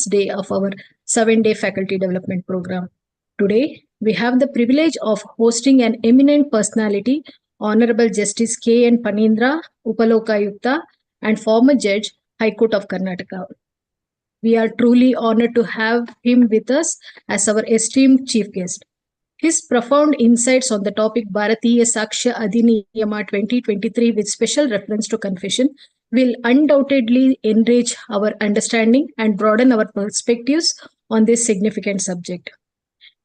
day of our 7-day faculty development program. Today, we have the privilege of hosting an eminent personality, Honorable Justice K.N. Panindra, Upalokayukta, and former Judge, High Court of Karnataka. We are truly honored to have him with us as our esteemed chief guest. His profound insights on the topic Bhartiya Sakshya Adhiniyam 2023 with special reference to confession will undoubtedly enrich our understanding and broaden our perspectives on this significant subject.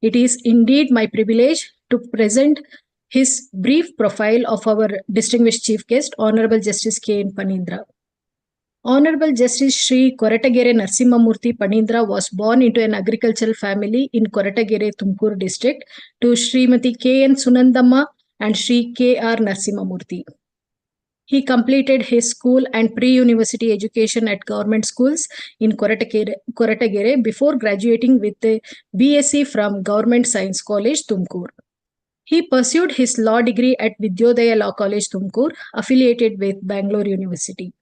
It is indeed my privilege to present his brief profile of our distinguished chief guest, Honorable Justice K.N. Panindra. Honorable Justice Sri Koratagere Narsimhamurthy Panindra was born into an agricultural family in Koratagere, Tumkur district to Srimati K.N. Sunandamma and Sri K.R. Narsimhamurthy. He completed his school and pre-university education at government schools in Koratagere before graduating with a BSc from Government Science College, Tumkur. He pursued his law degree at Vidyodaya Law College, Tumkur, affiliated with Bangalore University.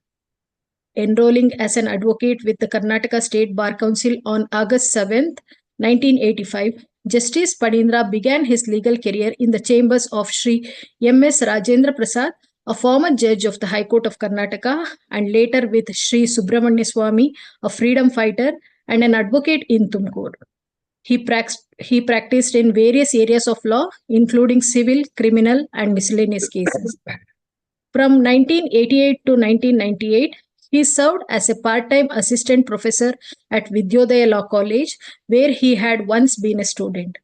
Enrolling as an advocate with the Karnataka State Bar Council on August 7, 1985, Justice Panindra began his legal career in the chambers of Sri M.S. Rajendra Prasad, a former judge of the High Court of Karnataka, and later with Sri Subramanya Swamy, a freedom fighter and an advocate in Tumkur. He practiced in various areas of law, including civil, criminal, and miscellaneous cases. From 1988 to 1998, he served as a part-time assistant professor at Vidyodaya Law College, where he had once been a student.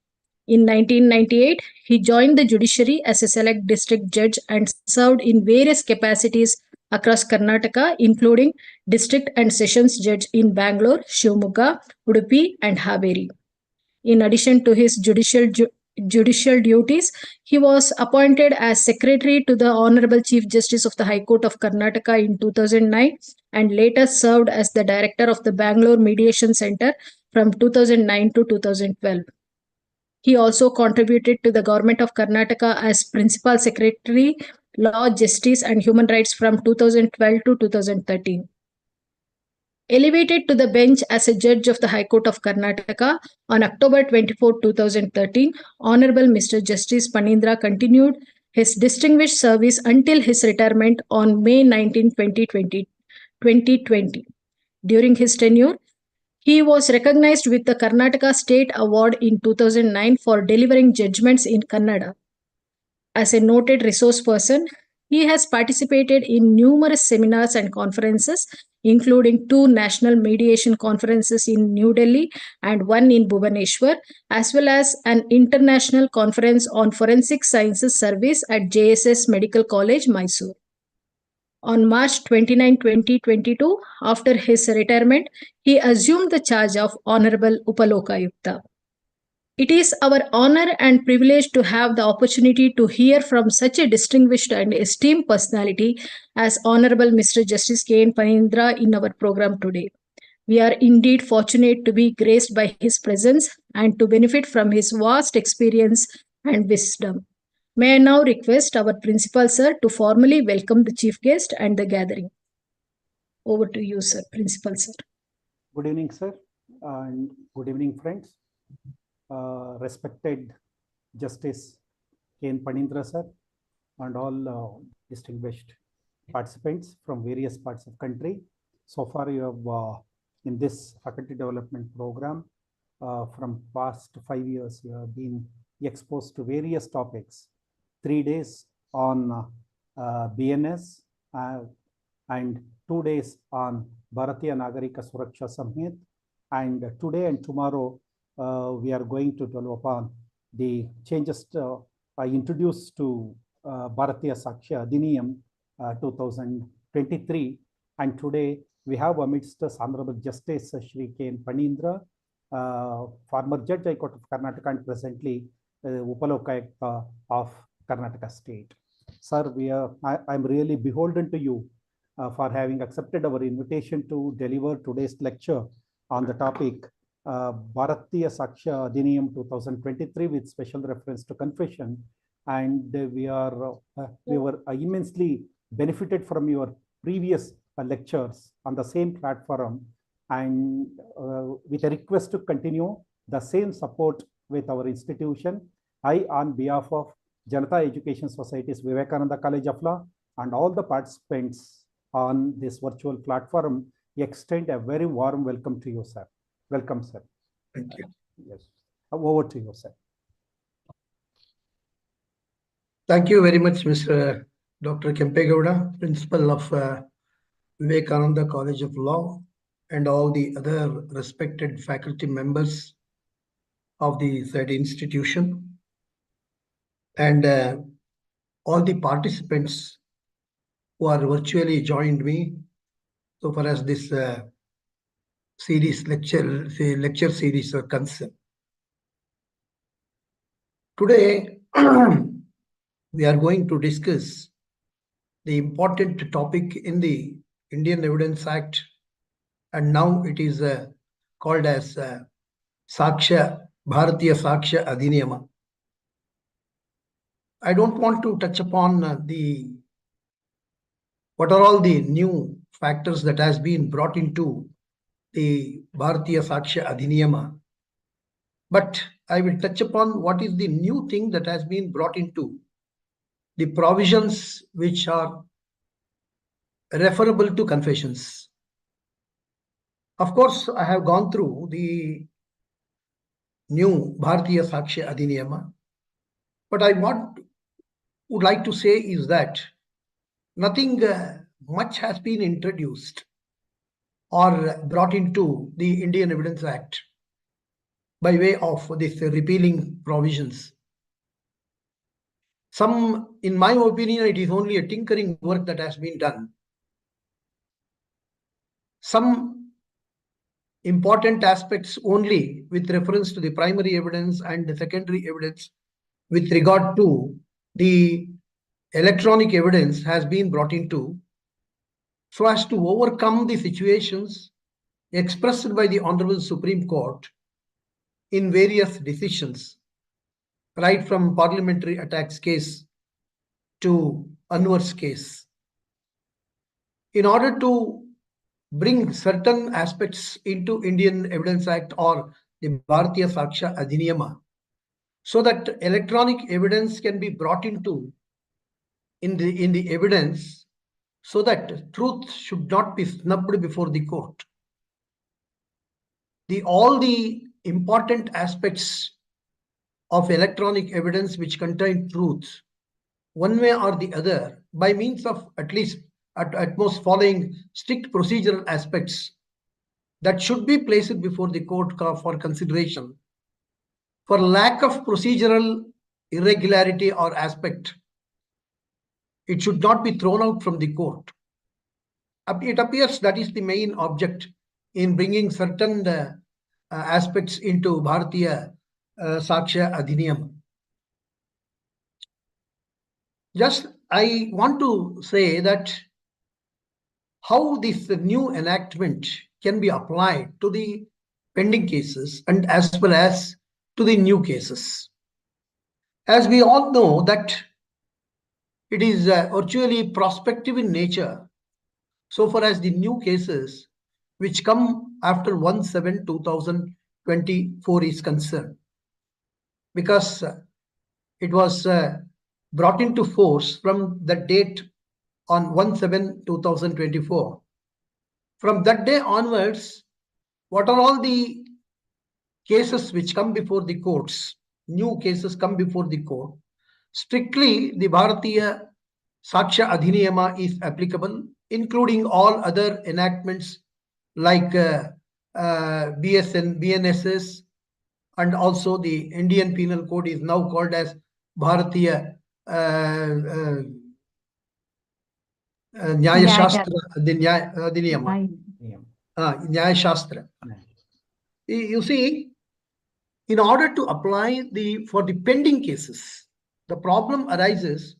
In 1998, he joined the judiciary as a select district judge and served in various capacities across Karnataka, including district and sessions judge in Bangalore, Shivamogga, Udupi, and Haveri. In addition to his judicial duties, he was appointed as secretary to the Honorable Chief Justice of the High Court of Karnataka in 2009 and later served as the director of the Bangalore Mediation Center from 2009 to 2012. He also contributed to the Government of Karnataka as Principal Secretary, Law, Justice and Human Rights from 2012 to 2013. Elevated to the bench as a judge of the High Court of Karnataka on October 24, 2013, Honorable Mr. Justice Panindra continued his distinguished service until his retirement on May 19, 2020. During his tenure, he was recognized with the Karnataka State Award in 2009 for delivering judgments in Kannada. As a noted resource person, he has participated in numerous seminars and conferences, including 2 national mediation conferences in New Delhi and 1 in Bhubaneswar, as well as an international conference on forensic sciences service at JSS Medical College, Mysore. On March 29, 2022, after his retirement, he assumed the charge of Honorable Upalokayukta. It is our honor and privilege to have the opportunity to hear from such a distinguished and esteemed personality as Honorable Mr. Justice K.N. Panindra in our program today. We are indeed fortunate to be graced by his presence and to benefit from his vast experience and wisdom. May I now request our principal sir to formally welcome the chief guest and the gathering. Over to you, sir, principal sir. Good evening, sir, and good evening, friends. Respected Justice K.N. Panindra sir and all distinguished participants from various parts of country. So far you have in this faculty development program from past 5 years you have been exposed to various topics. 3 days on BNS and 2 days on Bhartiya Sakshya Adhiniyam, and today and tomorrow we are going to dwell upon the changes introduced to Bhartiya Sakshya Adhiniyam 2023. And today we have amidst us Honorable Justice Shri K.N. Panindra, former Judge High Court of Karnataka and presently Upalokayukta of Karnataka State. Sir, I'm really beholden to you for having accepted our invitation to deliver today's lecture on the topic Bhartiya Sakshya Adhiniyam 2023 with special reference to confession, and we were immensely benefited from your previous lectures on the same platform, and with a request to continue the same support with our institution, I, on behalf of Janata Education Society's Vivekananda College of Law and all the participants on this virtual platform, extend a very warm welcome to you, sir. Welcome, sir. Thank you. Yes. Over to you, sir. Thank you very much, Mr. Dr. Kempegowda, Principal of Vivekananda College of Law, and all the other respected faculty members of the said institution, and all the participants who are virtually joined me so far as this lecture series are concerned. Today, we are going to discuss the important topic in the Indian Evidence Act, and now it is called as Bhartiya Sakshya Adhiniyam. I don't want to touch upon what are all the new factors that has been brought into the Bhartiya Sakshya Adhiniyam, but I will touch upon what is the new thing that has been brought into the provisions which are referable to confessions. Of course, I have gone through the new Bhartiya Sakshya Adhiniyam, but would like to say is that nothing much has been introduced or brought into the Indian Evidence Act by way of this repealing provisions. Some, in my opinion, it is only a tinkering work that has been done. Some important aspects only with reference to the primary evidence and the secondary evidence with regard to the electronic evidence has been brought into, so as to overcome the situations expressed by the Honorable Supreme Court in various decisions, right from parliamentary attacks case to Anwar's case. In order to bring certain aspects into Indian Evidence Act or the Bhartiya Sakshya Adhiniyam, so that electronic evidence can be brought into in the evidence, so that truth should not be snubbed before the court. All the important aspects of electronic evidence which contain truth, one way or the other, by means of at least at most following strict procedural aspects that should be placed before the court for consideration. For lack of procedural irregularity or aspect, it should not be thrown out from the court. It appears that is the main object in bringing certain aspects into Bhartiya Sakshya Adhiniyam. Just I want to say that how this new enactment can be applied to the pending cases and as well as to the new cases. As we all know that it is virtually prospective in nature, so far as the new cases which come after 1/7/2024 is concerned, because it was brought into force from the date on 1/7/2024. From that day onwards, what are all the cases which come before the courts, new cases come before the court, strictly the Bhartiya Sakshya Adhiniyam is applicable, including all other enactments like BNSS, and also the Indian Penal Code is now called as Bhartiya Nyaya Shastra Adhiniyam. Nyaya Shastra. You see, in order to apply for the pending cases, the problem arises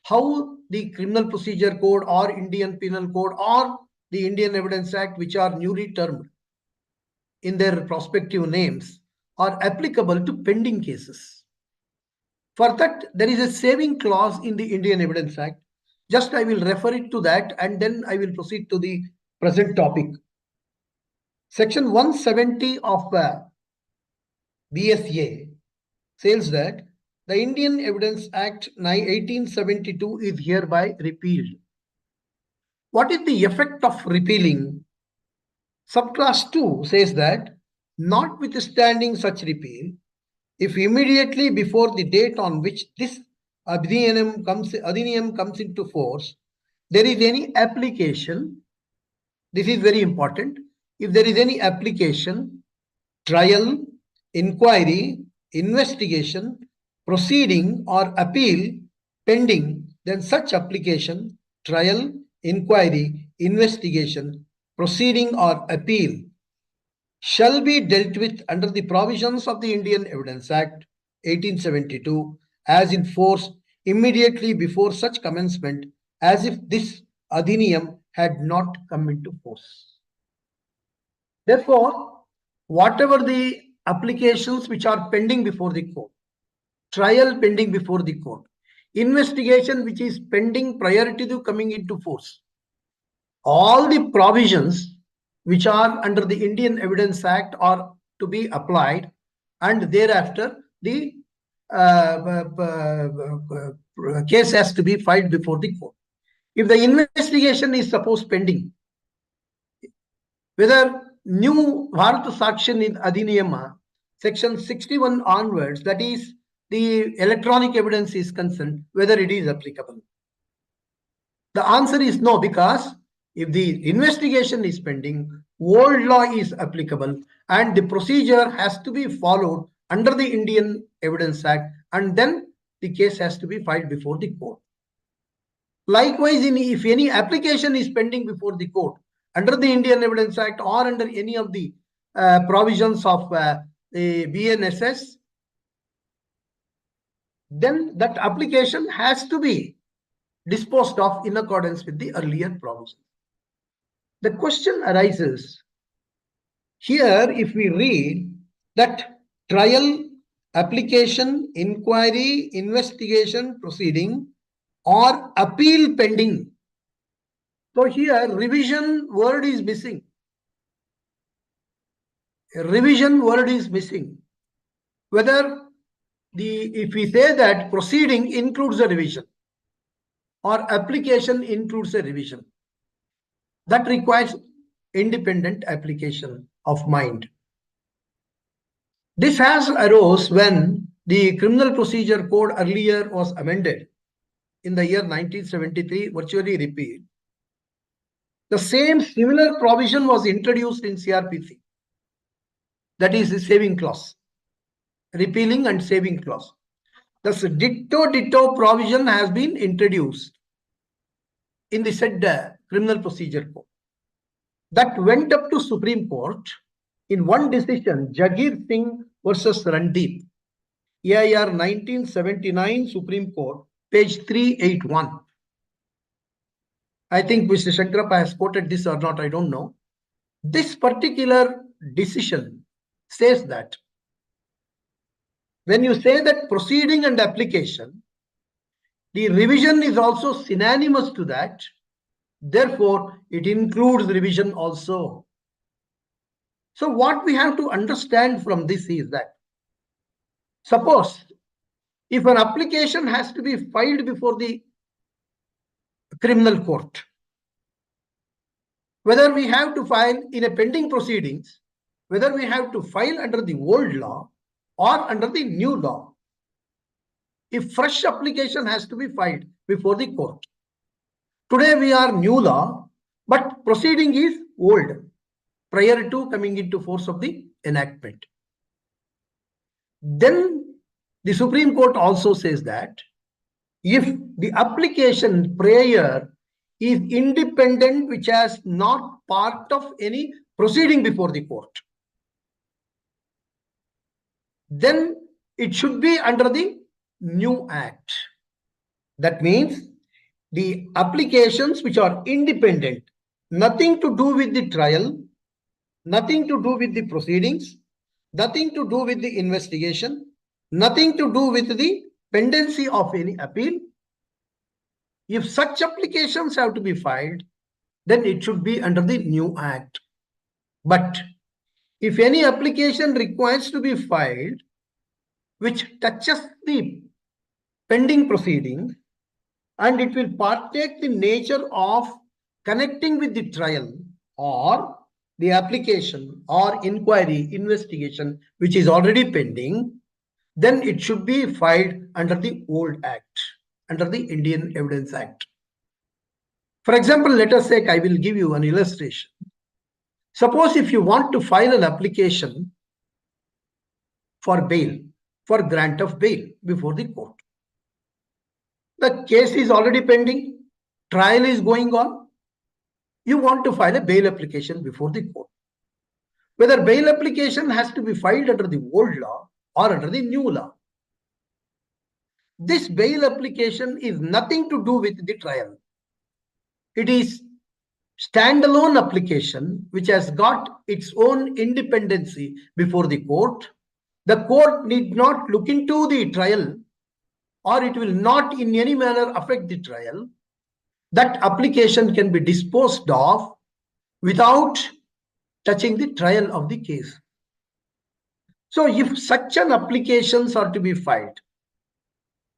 how the Criminal Procedure Code or Indian Penal Code or the Indian Evidence Act, which are newly termed in their prospective names, are applicable to pending cases. For that, there is a saving clause in the Indian Evidence Act. Just I will refer it to that and then I will proceed to the present topic. Section 170 of BSA says that the Indian Evidence Act 1872 is hereby repealed. What is the effect of repealing? Subclass 2 says that notwithstanding such repeal, if immediately before the date on which this Adhiniyam comes into force, there is any application, this is very important, if there is any application, trial, inquiry, investigation, proceeding or appeal pending, then such application, trial, inquiry, investigation, proceeding or appeal shall be dealt with under the provisions of the Indian Evidence Act 1872 as in force immediately before such commencement as if this Adhiniyam had not come into force. Therefore, whatever the applications which are pending before the court, trial pending before the court, investigation which is pending prior to the coming into force, all the provisions which are under the Indian Evidence Act are to be applied, and thereafter the case has to be filed before the court. If the investigation is supposed pending, whether new Bhartiya Sakshya Adhiniyam, section 61 onwards, that is the electronic evidence is concerned, whether it is applicable. The answer is no, because if the investigation is pending, old law is applicable and the procedure has to be followed under the Indian Evidence Act, and then the case has to be filed before the court. Likewise, if any application is pending before the court under the Indian Evidence Act or under any of the provisions of the BNSS, then that application has to be disposed of in accordance with the earlier provisions. The question arises here, if we read that trial, application, inquiry, investigation, proceeding, or appeal pending. So here revision word is missing. A revision word is missing. Whether if we say that proceeding includes a revision or application includes a revision, that requires independent application of mind. This has arose when the Criminal Procedure Code earlier was amended in the year 1973, virtually repealed. The same similar provision was introduced in CRPC. That is the saving clause, repealing and saving clause. Thus, ditto provision has been introduced in the said Criminal Procedure Code. That went up to Supreme Court in one decision, Jagir Singh versus Randeep, EIR 1979, Supreme Court, page 381. I think Mr. Shankarappa has quoted this or not, I don't know. This particular decision says that when you say that proceeding and application, the revision is also synonymous to that. Therefore, it includes revision also. So what we have to understand from this is that, suppose if an application has to be filed before the criminal court, whether we have to file in a pending proceedings, whether we have to file under the old law or under the new law, if fresh application has to be filed before the court. Today we are new law, but proceeding is old, prior to coming into force of the enactment. Then the Supreme Court also says that if the application prior is independent, which has not part of any proceeding before the court, then it should be under the new act. That means the applications which are independent, nothing to do with the trial, nothing to do with the proceedings, nothing to do with the investigation, nothing to do with the pendency of any appeal. If such applications have to be filed, then it should be under the new act. But if any application requires to be filed, which touches the pending proceedings, and it will partake the nature of connecting with the trial or the application or inquiry, investigation, which is already pending, then it should be filed under the old act, under the Indian Evidence Act. For example, let us say, I will give you an illustration. Suppose if you want to file an application for bail, for grant of bail before the court. The case is already pending, trial is going on. You want to file a bail application before the court. Whether bail application has to be filed under the old law or under the new law. This bail application is nothing to do with the trial. It is standalone application which has got its own independency before the court. The court need not look into the trial, or it will not in any manner affect the trial. That application can be disposed of without touching the trial of the case. So if such an applications are to be filed,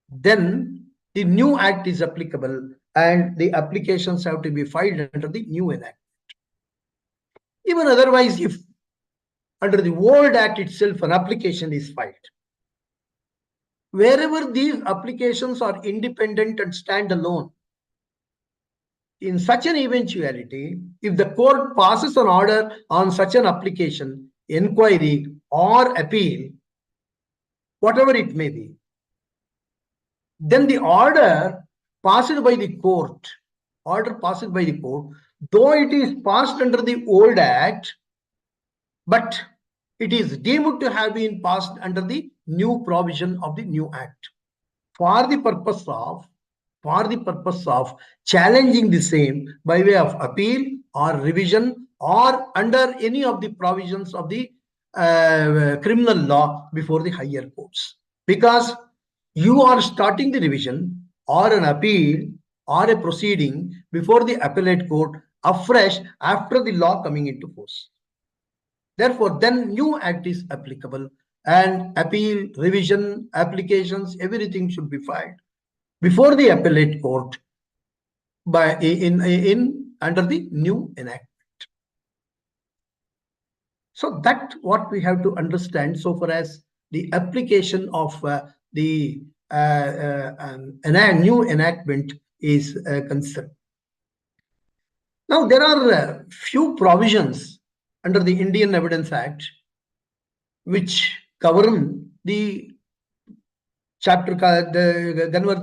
then the new act is applicable and the applications have to be filed under the new enactment. Even otherwise, if under the old act itself an application is filed, wherever these applications are independent and stand alone, in such an eventuality, if the court passes an order on such an application, inquiry or appeal, whatever it may be, then the order passed by the court, though it is passed under the old act, but it is deemed to have been passed under the new provision of the new act for the purpose of challenging the same by way of appeal or revision or under any of the provisions of the criminal law before the higher courts. Because you are starting the revision or an appeal or a proceeding before the appellate court afresh after the law coming into force. Therefore, then new act is applicable and appeal, revision, applications, everything should be filed before the appellate court by under the new enactment. So that what we have to understand so far as the application of the new enactment is concerned. Now there are few provisions under the Indian Evidence Act which govern the chapter, govern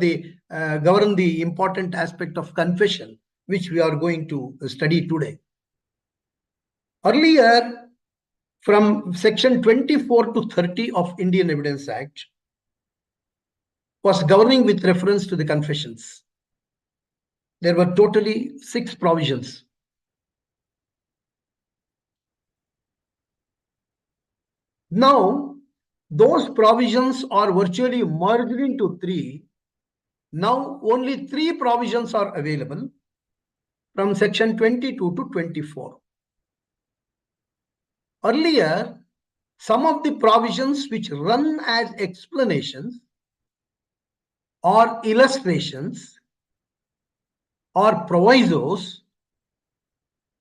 the important aspect of confession, which we are going to study today. Earlier, from section 24 to 30 of Indian Evidence Act was governing with reference to the confessions. There were totally 6 provisions. Now, those provisions are virtually merged into 3. Now, only 3 provisions are available from section 22 to 24. Earlier, some of the provisions which run as explanations or illustrations or provisos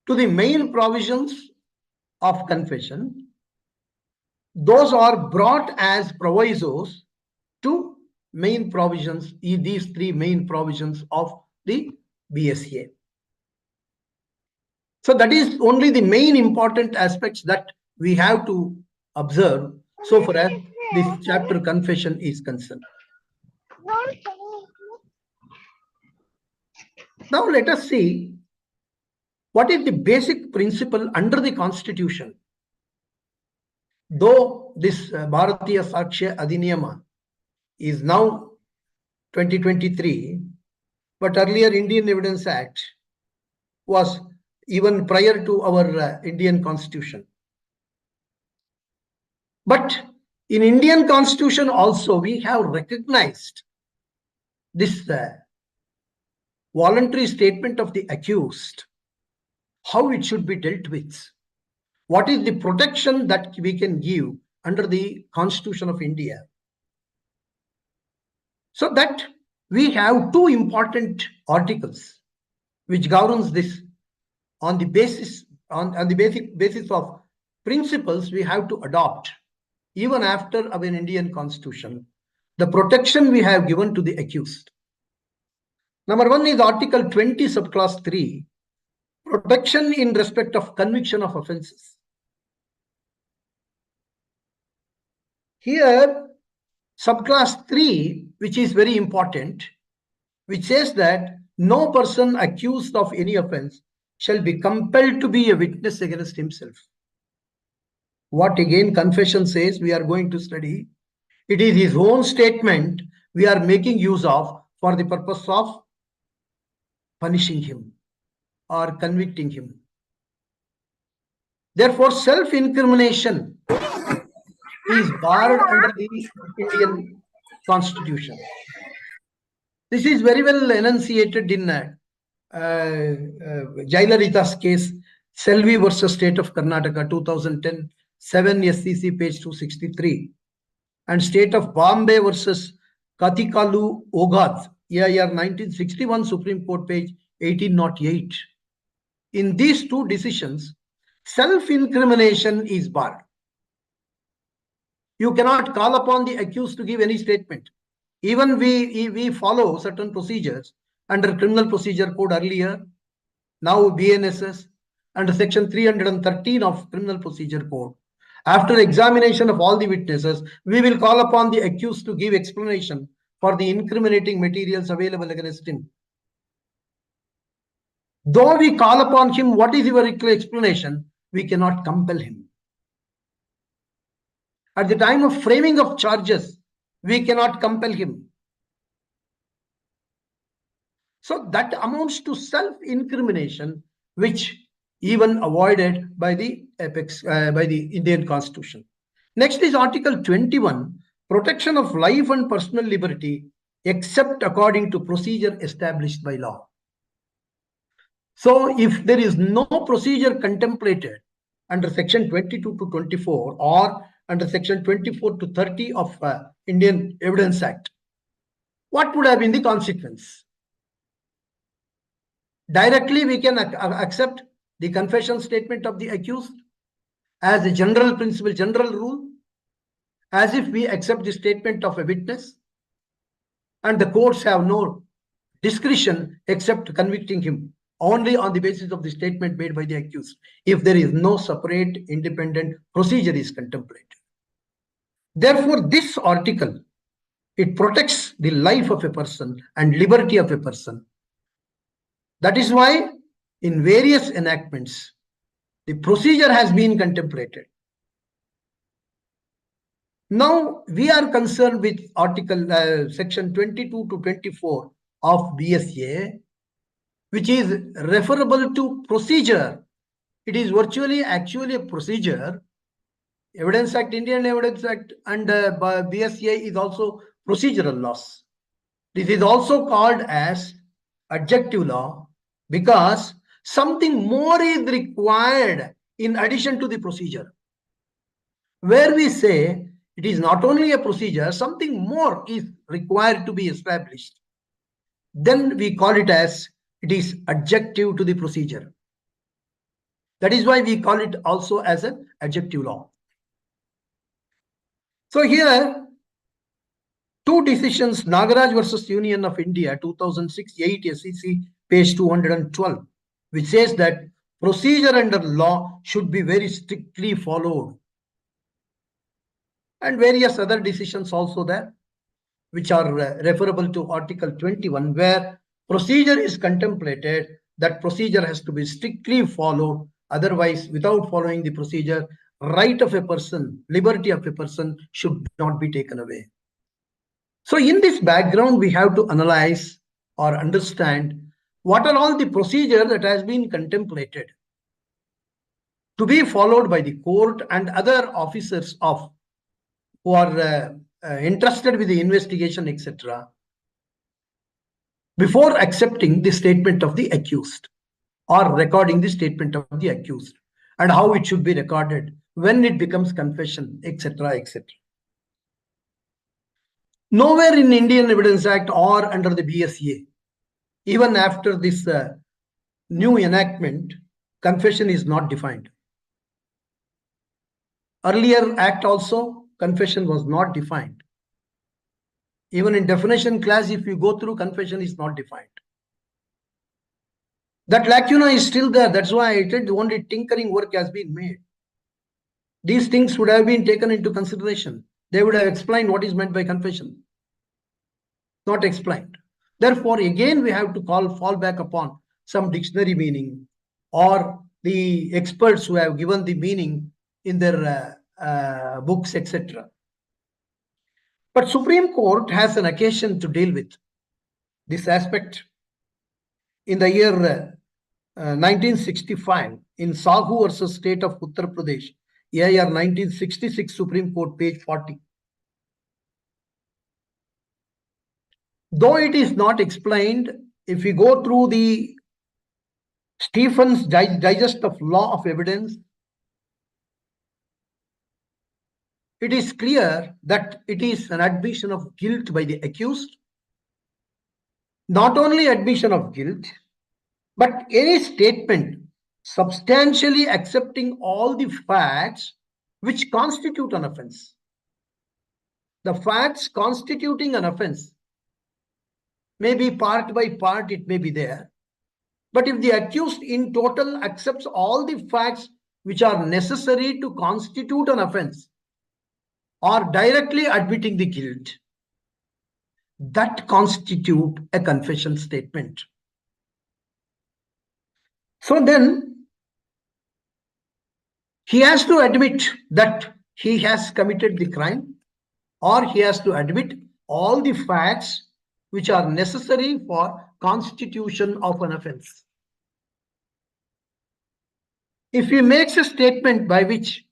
to the main provisions of confession, those are brought as provisos to main provisions, these 3 main provisions of the BSA. So that is only the main important aspects that we have to observe so far as this chapter confession is concerned. Now let us see what is the basic principle under the Constitution. Though this Bhartiya Sakshya Adhiniyam is now 2023, but earlier Indian Evidence Act was even prior to our Indian Constitution. But in Indian Constitution also we have recognized this voluntary statement of the accused, how it should be dealt with, what is the protection that we can give under the Constitution of India. So that we have two important articles which governs this on the basis on the basic basis of principles we have to adopt even after our Indian Constitution, the protection we have given to the accused. Number one is Article 20, subclass 3, protection in respect of conviction of offences. Here, subclass 3, which is very important, which says that no person accused of any offence shall be compelled to be a witness against himself. What again confession says we are going to study. It is his own statement we are making use of for the purpose of punishing him or convicting him. Therefore, self-incrimination is barred under the Indian Constitution. This is very well enunciated in Jayalalitha's case, Selvi versus State of Karnataka, 2010, 7 SCC, page 263, and State of Bombay versus Katikalu Ogad, year 1961, Supreme Court, page 1808. In these two decisions, self-incrimination is barred. You cannot call upon the accused to give any statement. Even we follow certain procedures under Criminal Procedure Code earlier, now BNSS, under section 313 of Criminal Procedure Code. After examination of all the witnesses, we will call upon the accused to give explanation for the incriminating materials available against him. Though we call upon him, what is your explanation? We cannot compel him. At the time of framing of charges, we cannot compel him. So that amounts to self-incrimination, which even avoided by the Indian Constitution. Next is Article 21, protection of life and personal liberty, except according to procedure established by law. So if there is no procedure contemplated under section 22 to 24 or under section 24 to 30 of Indian Evidence Act, what would have been the consequence? Directly we can accept the confession statement of the accused as a general principle, general rule, as if we accept the statement of a witness, and the courts have no discretion except convicting him only on the basis of the statement made by the accused, if there is no separate independent procedure is contemplated. Therefore, this article, it protects the life of a person and liberty of a person. That is why in various enactments, the procedure has been contemplated. Now, we are concerned with section 22 to 24 of BSA, which is referable to procedure. It is actually a procedure. Evidence Act, Indian Evidence Act, and BSA is also procedural laws. This is also called as adjunctive law because something more is required in addition to the procedure. Where we say it is not only a procedure, something more is required to be established. Then we call it as it is adjunctive to the procedure. That is why we call it also as an adjunctive law. So here, two decisions, Nagaraj versus Union of India, 2006, 8 SEC, page 212, which says that procedure under law should be very strictly followed. And various other decisions also there, which are referable to Article 21, where procedure is contemplated, that procedure has to be strictly followed. Otherwise, without following the procedure, right of a person, liberty of a person should not be taken away. So in this background, we have to analyze or understand what are all the procedures that has been contemplated to be followed by the court and other officers who are entrusted with the investigation, etc., before accepting the statement of the accused or recording the statement of the accused. and how it should be recorded, when it becomes confession, etc., etc. Nowhere in Indian Evidence Act or under the BSA, even after this new enactment, confession is not defined. Earlier act also, confession was not defined. Even in definition class, if you go through, confession is not defined. That lacuna is still there. That's why I said only tinkering work has been made. These things would have been taken into consideration. They would have explained what is meant by confession. Not explained. Therefore, again, we have to fall back upon some dictionary meaning or the experts who have given the meaning in their books, etc. But Supreme Court has an occasion to deal with this aspect. In the year 1965, in Sahu versus State of Uttar Pradesh, AIR 1966, Supreme Court, page 40. Though it is not explained, if we go through the Stephen's Digest of Law of Evidence, it is clear that it is an admission of guilt by the accused. Not only admission of guilt, but any statement substantially accepting all the facts which constitute an offense. The facts constituting an offense may be part by part, it may be there. But if the accused in total accepts all the facts which are necessary to constitute an offense, or directly admitting the guilt, that constitute a confession statement. So then, he has to admit that he has committed the crime, or he has to admit all the facts which are necessary for constitution of an offense. If he makes a statement by which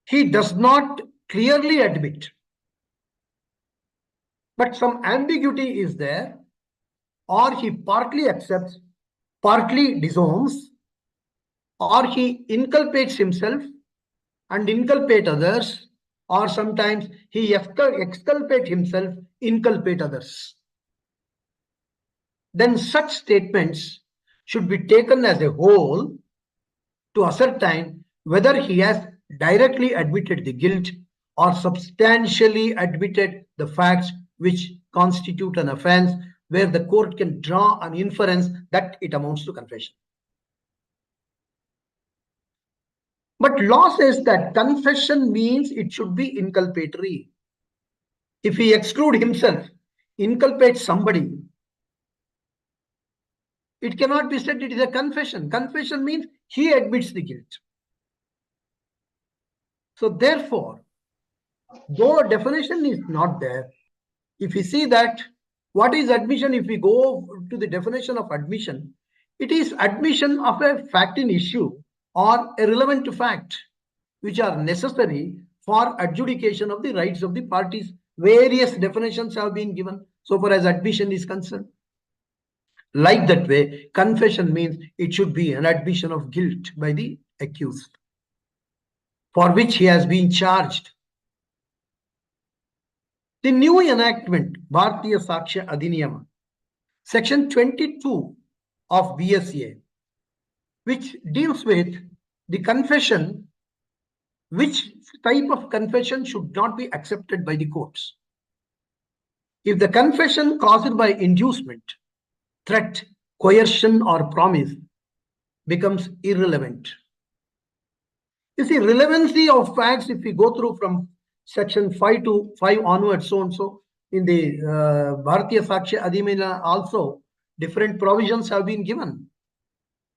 he does not clearly admit, but some ambiguity is there, or he partly accepts, partly disowns, or he inculpates himself and inculpate others, or sometimes he exculpate himself, inculpate others, then such statements should be taken as a whole to ascertain whether he has directly admitted the guilt or substantially admitted the facts which constitute an offense, where the court can draw an inference that it amounts to confession. But law says that confession means it should be inculpatory. If he excludes himself, inculpates somebody, it cannot be said it is a confession. Confession means he admits the guilt. So therefore, though a definition is not there, if we see that what is admission, if we go to the definition of admission, it is admission of a fact in issue or a relevant fact which are necessary for adjudication of the rights of the parties. Various definitions have been given so far as admission is concerned. Like that way, confession means it should be an admission of guilt by the accused, for which he has been charged. The new enactment, Bhartiya Sakshya Adhiniyam, section 22 of BSA, which deals with the confession, which type of confession should not be accepted by the courts. If the confession caused by inducement, threat, coercion, or promise becomes irrelevant. You see, relevancy of facts, if we go through from section 5 to 5 onwards, so and so, in the Bhartiya Sakshya Adhiniyam also, different provisions have been given.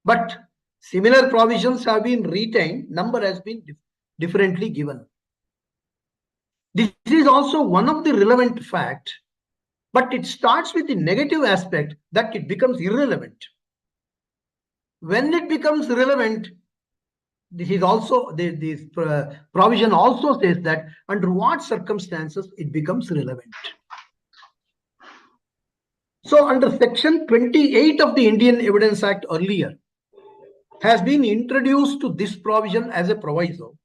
But similar provisions have been retained, number has been differently given. This is also one of the relevant facts, but it starts with the negative aspect that it becomes irrelevant. When it becomes relevant, this is also, this provision also says that under what circumstances it becomes relevant. So under section 28 of the Indian Evidence Act earlier, has been introduced to this provision as a proviso,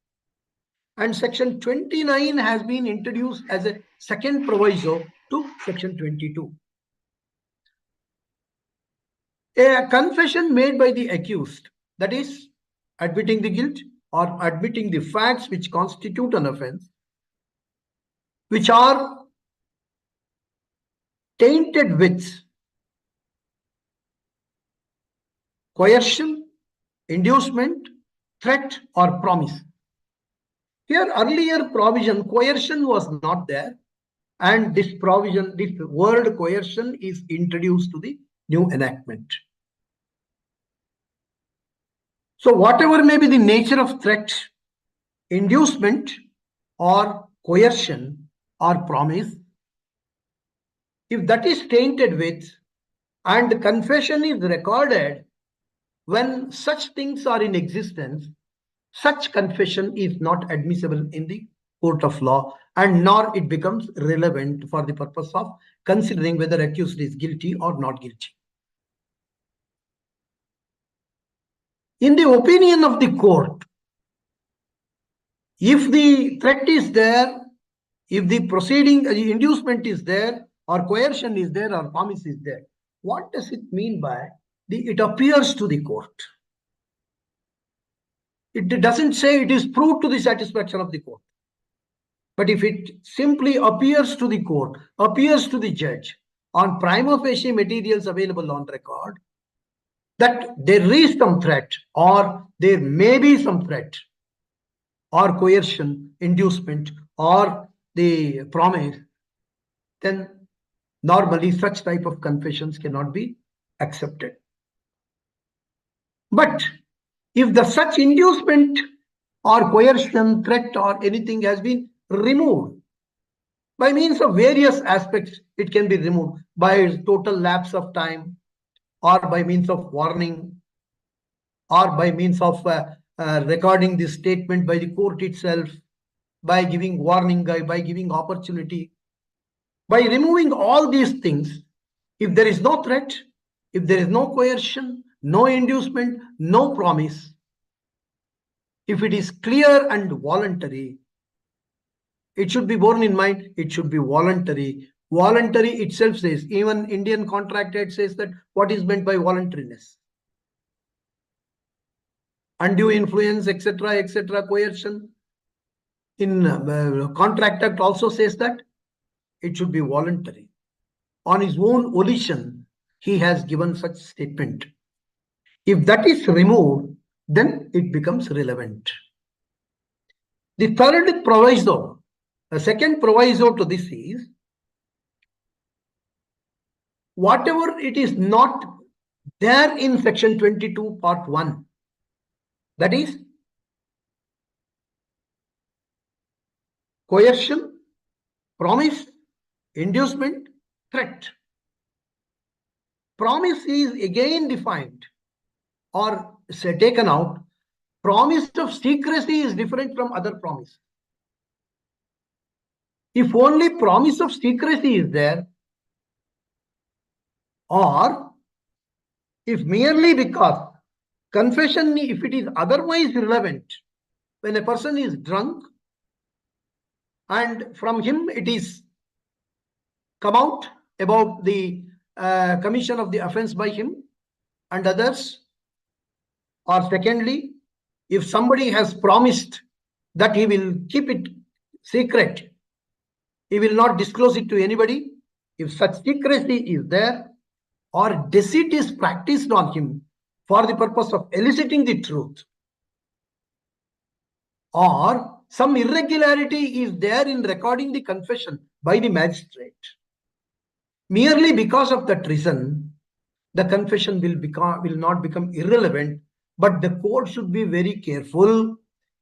and section 29 has been introduced as a second proviso to section 22. A confession made by the accused, that is, admitting the guilt or admitting the facts which constitute an offense, which are tainted with coercion, inducement, threat, or promise. Here, earlier provision, coercion was not there, and this provision, this word coercion is introduced to the new enactment. So whatever may be the nature of threat, inducement, or coercion, or promise, if that is tainted with and confession is recorded when such things are in existence, such confession is not admissible in the court of law, and nor it becomes relevant for the purpose of considering whether accused is guilty or not guilty. In the opinion of the court, if the threat is there, if the proceeding, the inducement is there, or coercion is there, or promise is there, what does it mean by it appears to the court? It doesn't say it is proved to the satisfaction of the court. But if it simply appears to the court, appears to the judge on prima facie materials available on record, that there is some threat, or there may be some threat, or coercion, inducement, or the promise, then normally such type of confessions cannot be accepted. But if the such inducement or coercion, threat, or anything has been removed by means of various aspects, it can be removed by total lapse of time, or by means of warning, or by means of recording the statement by the court itself, by giving warning, by giving opportunity. By removing all these things, if there is no threat, if there is no coercion, no inducement, no promise, if it is clear and voluntary, it should be borne in mind, it should be voluntary. Voluntary itself says, even Indian Contract Act says that what is meant by voluntariness. Undue influence, etc., etc., coercion. In Contract Act also says that it should be voluntary. On his own volition, he has given such statement. If that is removed, then it becomes relevant. The third proviso, the second proviso to this is, whatever it is not there in section 22 part 1, that is coercion, promise, inducement, threat. Promise is again defined or say taken out. Promise of secrecy is different from other promise. If only promise of secrecy is there, or if merely because confession, if it is otherwise relevant, when a person is drunk and from him it is come out about the commission of the offense by him and others, or secondly, if somebody has promised that he will keep it secret, he will not disclose it to anybody, if such secrecy is there, or deceit is practiced on him for the purpose of eliciting the truth, or some irregularity is there in recording the confession by the magistrate, merely because of that reason, the confession will not become irrelevant, but the court should be very careful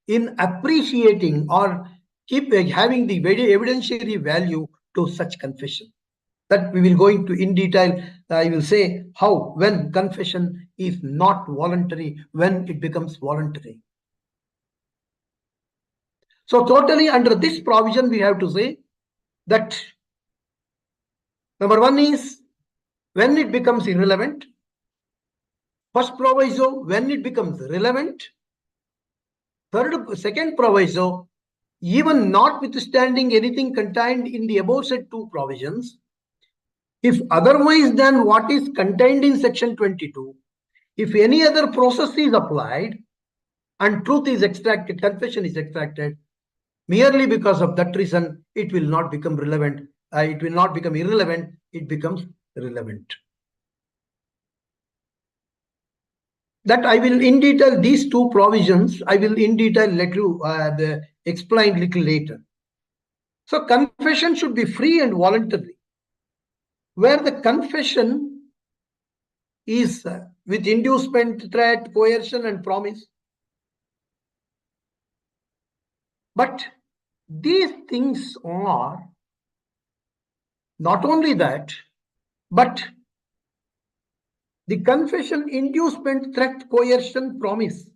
in appreciating or keep having the very evidentiary value to such confession. That we will go into in detail. I will say how, when confession is not voluntary, when it becomes voluntary. So totally under this provision, we have to say that number one is when it becomes irrelevant. First proviso, when it becomes relevant. Second proviso, even notwithstanding anything contained in the above said two provisions, if otherwise than what is contained in section 22, if any other process is applied and truth is extracted, confession is extracted, merely because of that reason, it will not become relevant. It will not become irrelevant, it becomes relevant. That I will in detail, these two provisions, I will in detail let you explain little later. So confession should be free and voluntary. Where the confession is with inducement, threat, coercion, and promise. But these things are not only that, but the confession, inducement, threat, coercion, promise.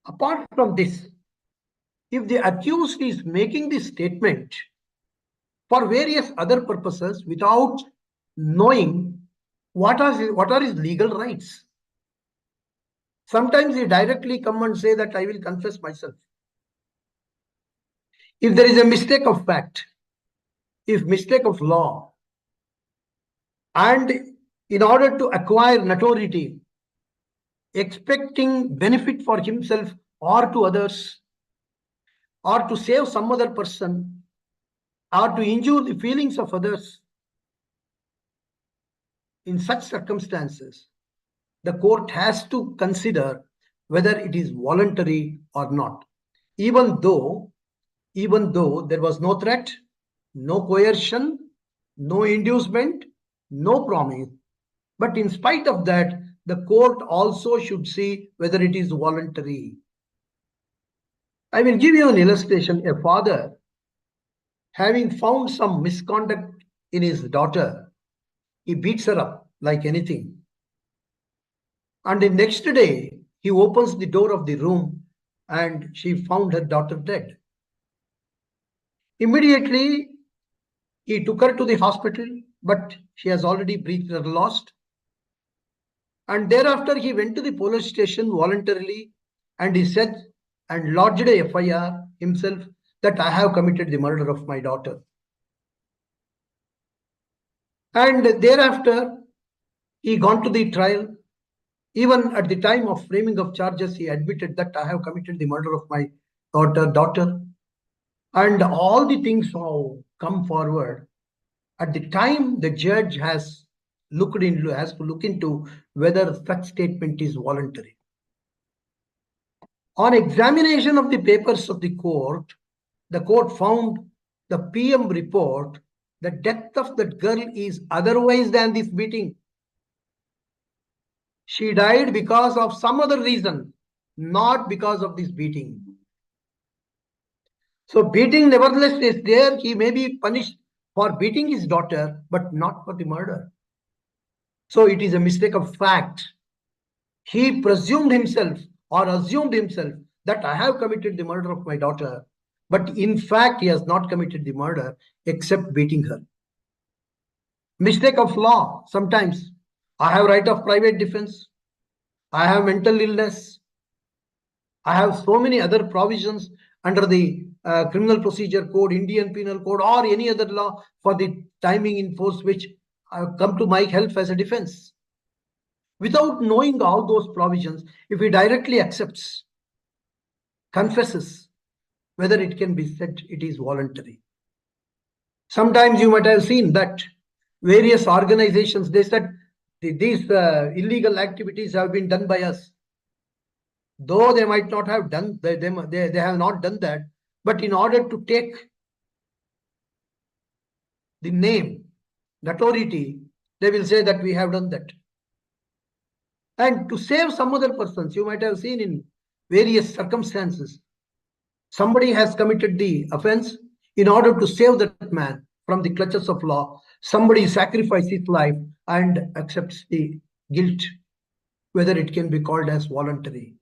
Apart from this, if the accused is making this statement for various other purposes without knowing what are his legal rights, sometimes he directly come and say that I will confess myself. If there is a mistake of fact, if mistake of law, and in order to acquire notoriety, expecting benefit for himself or to others, or to save some other person, or to injure the feelings of others, in such circumstances, the court has to consider whether it is voluntary or not. Even though there was no threat, no coercion, no inducement, no promise, but in spite of that, the court also should see whether it is voluntary. I will give you an illustration. A father, having found some misconduct in his daughter, he beats her up like anything. And the next day, he opens the door of the room and she found her daughter dead. Immediately, he took her to the hospital, but she has already breathed her last. And thereafter, he went to the police station voluntarily and he said and lodged a FIR himself that I have committed the murder of my daughter. And thereafter, he gone to the trial. Even at the time of framing of charges, he admitted that I have committed the murder of my daughter. And all the things have come forward. At the time, the judge has to look into whether such statement is voluntary. On examination of the papers of the court found the PM report, the death of that girl is otherwise than this beating. She died because of some other reason, not because of this beating. So beating nevertheless is there. He may be punished for beating his daughter, but not for the murder. So it is a mistake of fact. He presumed himself or assumed himself that I have committed the murder of my daughter, but in fact he has not committed the murder except beating her. Mistake of law. Sometimes I have right of private defense, I have mental illness, I have so many other provisions under the Criminal Procedure Code, Indian Penal Code, or any other law for the timing in force which come to my help as a defense. Without knowing all those provisions, if he directly accepts, confesses, whether it can be said it is voluntary. Sometimes you might have seen that various organizations, they said these illegal activities have been done by us. Though they might not have done, they have not done that, but in order to take the name, notoriety, they will say that we have done that. And to save some other persons, you might have seen in various circumstances, somebody has committed the offense. In order to save that man from the clutches of law, somebody sacrifices his life and accepts the guilt, whether it can be called as voluntary.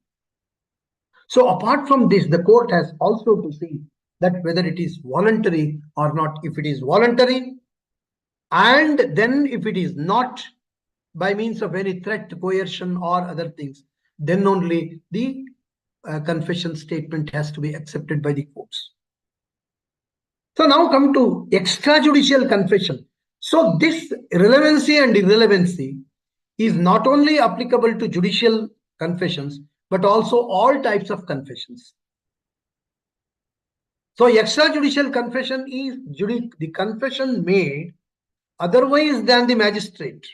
So apart from this, the court has also to see that whether it is voluntary or not. If it is voluntary, and then if it is not by means of any threat, coercion, or other things, then only the confession statement has to be accepted by the courts. So now come to extrajudicial confession. So this relevancy and irrelevancy is not only applicable to judicial confessions, but also all types of confessions. So extrajudicial confession is the confession made otherwise than the magistrate,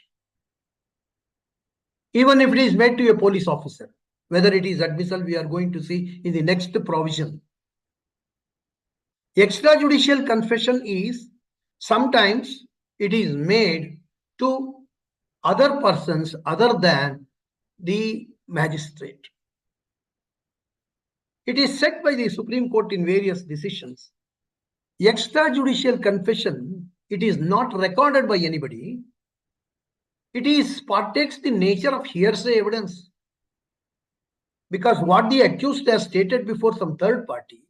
even if it is made to a police officer. Whether it is admissible, we are going to see in the next provision. Extrajudicial confession is sometimes it is made to other persons other than the magistrate. It is said by the Supreme Court in various decisions. Extrajudicial confession, it is not recorded by anybody. It is partakes the nature of hearsay evidence. Because what the accused has stated before some third party,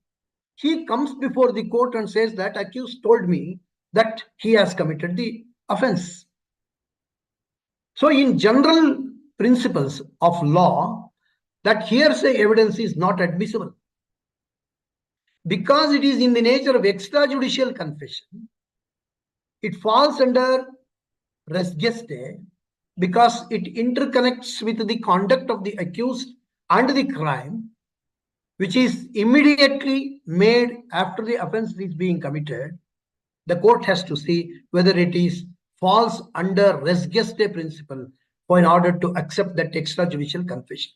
he comes before the court and says that accused told me that he has committed the offense. So in general principles of law, that hearsay evidence is not admissible. Because it is in the nature of extrajudicial confession, it falls under res geste because it interconnects with the conduct of the accused and the crime, which is immediately made after the offense is being committed. The court has to see whether it is falls under res geste principle in order to accept that extrajudicial confession,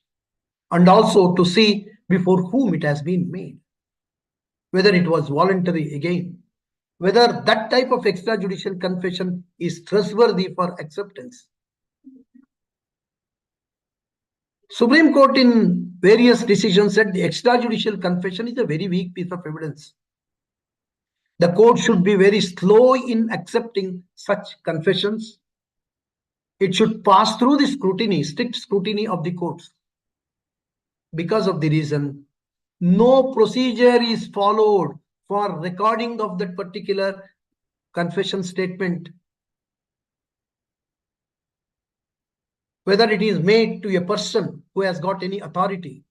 and also to see before whom it has been made, whether it was voluntary again, whether that type of extrajudicial confession is trustworthy for acceptance. Supreme Court in various decisions said the extrajudicial confession is a very weak piece of evidence. The court should be very slow in accepting such confessions. It should pass through the scrutiny, strict scrutiny of the courts. Because of the reason, no procedure is followed for recording of that particular confession statement. Whether it is made to a person who has got any authority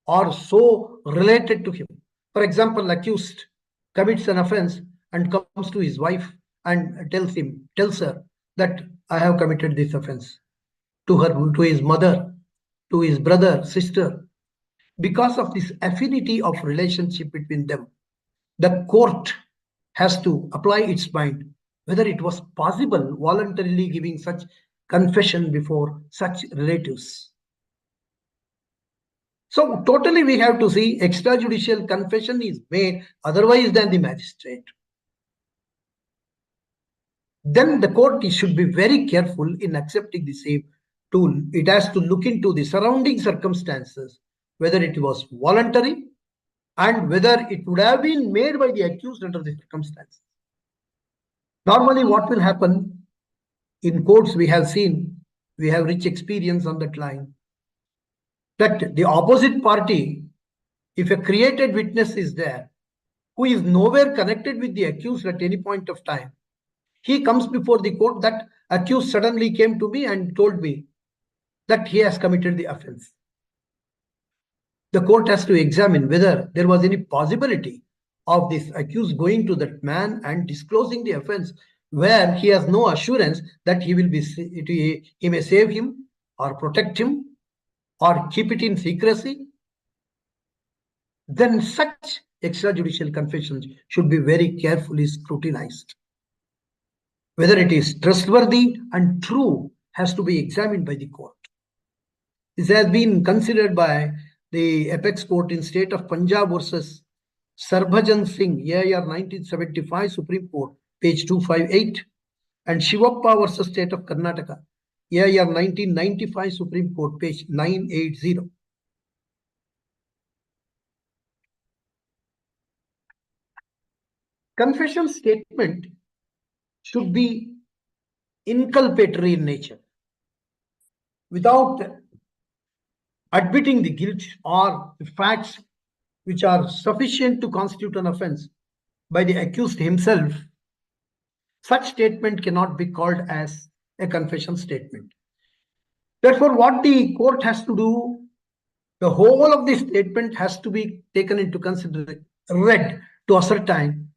or so related to him. For example, accused commits an offense and comes to his wife and tells her that I have committed this offense, to her, to his mother, to his brother, sister. Because of this affinity of relationship between them, the court has to apply its mind whether it was possible voluntarily giving such confession before such relatives. So totally we have to see extrajudicial confession is made otherwise than the magistrate. Then the court should be very careful in accepting the same tool. It has to look into the surrounding circumstances, whether it was voluntary and whether it would have been made by the accused under the circumstances. Normally what will happen in courts, we have seen, we have rich experience on that line, that the opposite party, if a created witness is there, who is nowhere connected with the accused at any point of time, he comes before the court that accused suddenly came to me and told me that he has committed the offense. The court has to examine whether there was any possibility of this accused going to that man and disclosing the offense where he has no assurance that he may save him or protect him or keep it in secrecy. Then such extrajudicial confessions should be very carefully scrutinized. Whether it is trustworthy and true has to be examined by the court. This has been considered by the apex court in state of Punjab versus Sarbhajan Singh, AIR 1975, Supreme Court, page 258, and Shivappa versus state of Karnataka, AIR 1995, Supreme Court, page 980. Confession statement should be inculpatory in nature, without admitting the guilt or the facts which are sufficient to constitute an offense by the accused himself. Such statement cannot be called as a confession statement. Therefore, what the court has to do, the whole of the statement has to be taken into consideration, read to ascertain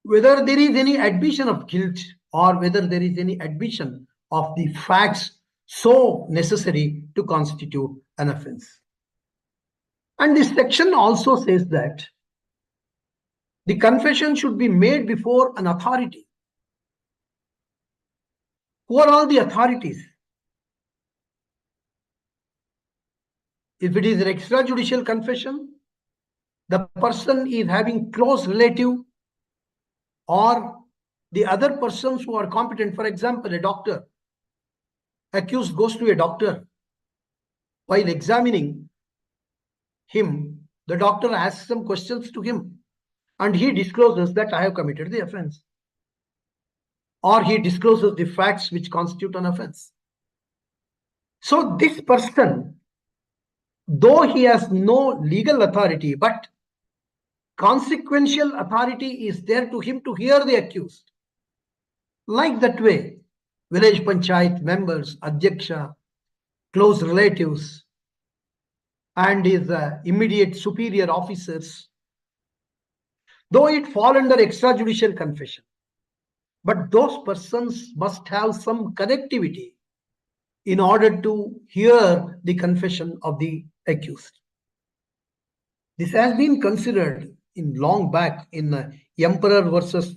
whether there is any admission of guilt or whether there is any admission of the facts so necessary to constitute an offense. And this section also says that the confession should be made before an authority. Who are all the authorities? If it is an extrajudicial confession, the person is having close relative or the other persons who are competent. For example, a doctor. Accused goes to a doctor. While examining him, the doctor asks some questions to him and he discloses that I have committed the offense. Or he discloses the facts which constitute an offense. So this person, though he has no legal authority, but consequential authority is there to him to hear the accused. Like that way, village panchayat members, adhyaksha, close relatives, and his immediate superior officers, though it fall under extrajudicial confession, but those persons must have some connectivity in order to hear the confession of the accused. This has been considered in long back in Emperor versus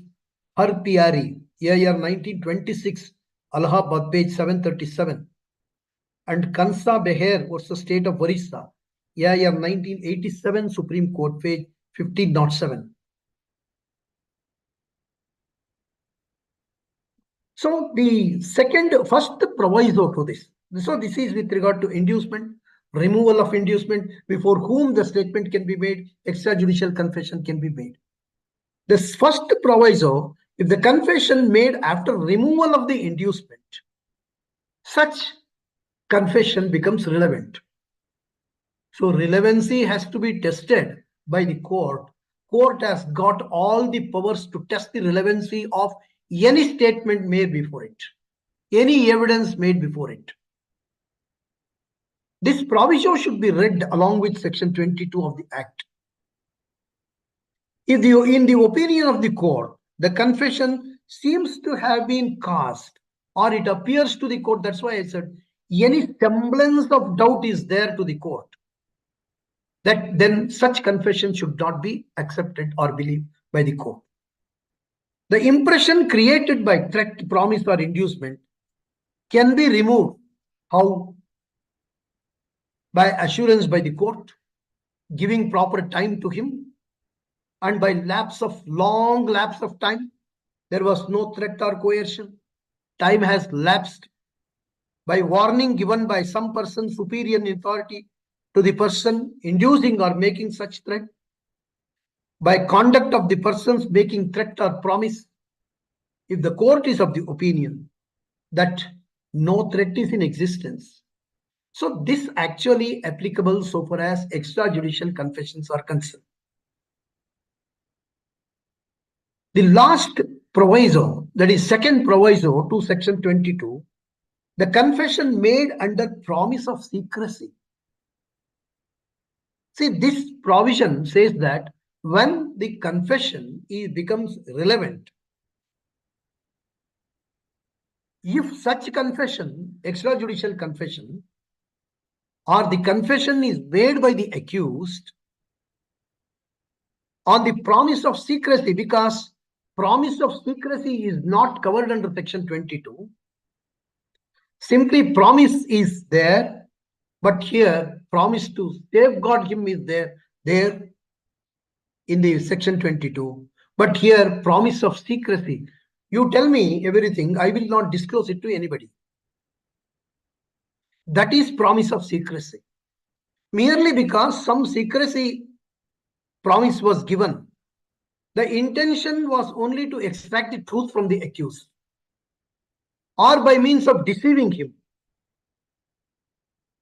Harpiyari, year 1926, Allahabad, page 737, and Kansa Beher versus State of Orissa, year 1987, Supreme Court, page 1507. So the first proviso to this. So this is with regard to inducement, removal of inducement, before whom the statement can be made, extrajudicial confession can be made. This first proviso, if the confession made after removal of the inducement, such confession becomes relevant. So relevancy has to be tested by the court. Court has got all the powers to test the relevancy of any statement made before it, any evidence made before it. This proviso should be read along with section 22 of the Act. If in the opinion of the court, the confession seems to have been cast, or it appears to the court, that's why I said any semblance of doubt is there to the court, that then such confession should not be accepted or believed by the court. The impression created by threat, promise, or inducement can be removed. How? By assurance by the court, giving proper time to him, and by long lapse of time, there was no threat or coercion. Time has lapsed. By warning given by some person superior in authority to the person inducing or making such threat, by conduct of the persons making threat or promise, if the court is of the opinion that no threat is in existence. So this actually applicable so far as extrajudicial confessions are concerned. The last proviso, that is second proviso to section 22, the confession made under promise of secrecy. See, this provision says that when the confession becomes relevant, if such confession, extrajudicial confession, or the confession is made by the accused on the promise of secrecy, because promise of secrecy is not covered under section 22. Simply promise is there, but here promise to safeguard him is there in the section 22. But here promise of secrecy. You tell me everything, I will not disclose it to anybody. That is promise of secrecy. Merely because some secrecy promise was given, the intention was only to extract the truth from the accused, or by means of deceiving him,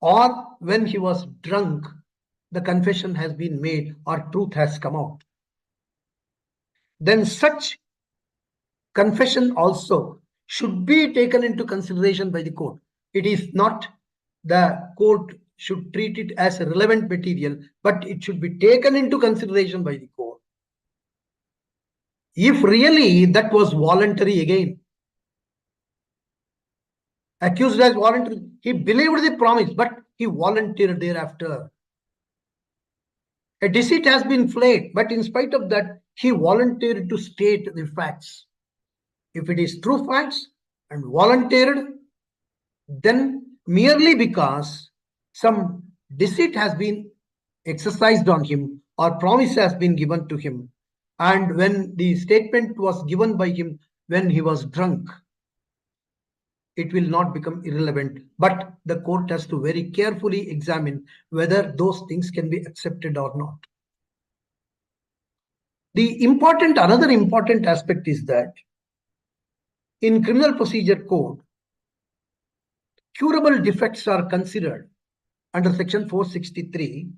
or when he was drunk, the confession has been made or truth has come out. Then such confession also should be taken into consideration by the court. It is not the court should treat it as a relevant material, but it should be taken into consideration by the court. If really that was voluntary again, accused as voluntary, he believed the promise, but he volunteered thereafter. A deceit has been flagged, but in spite of that, he volunteered to state the facts. If it is true facts and volunteered, then merely because some deceit has been exercised on him or promise has been given to him, and when the statement was given by him when he was drunk, it will not become irrelevant. But the court has to very carefully examine whether those things can be accepted or not. Another important aspect is that in Criminal Procedure Code, curable defects are considered under Section 463.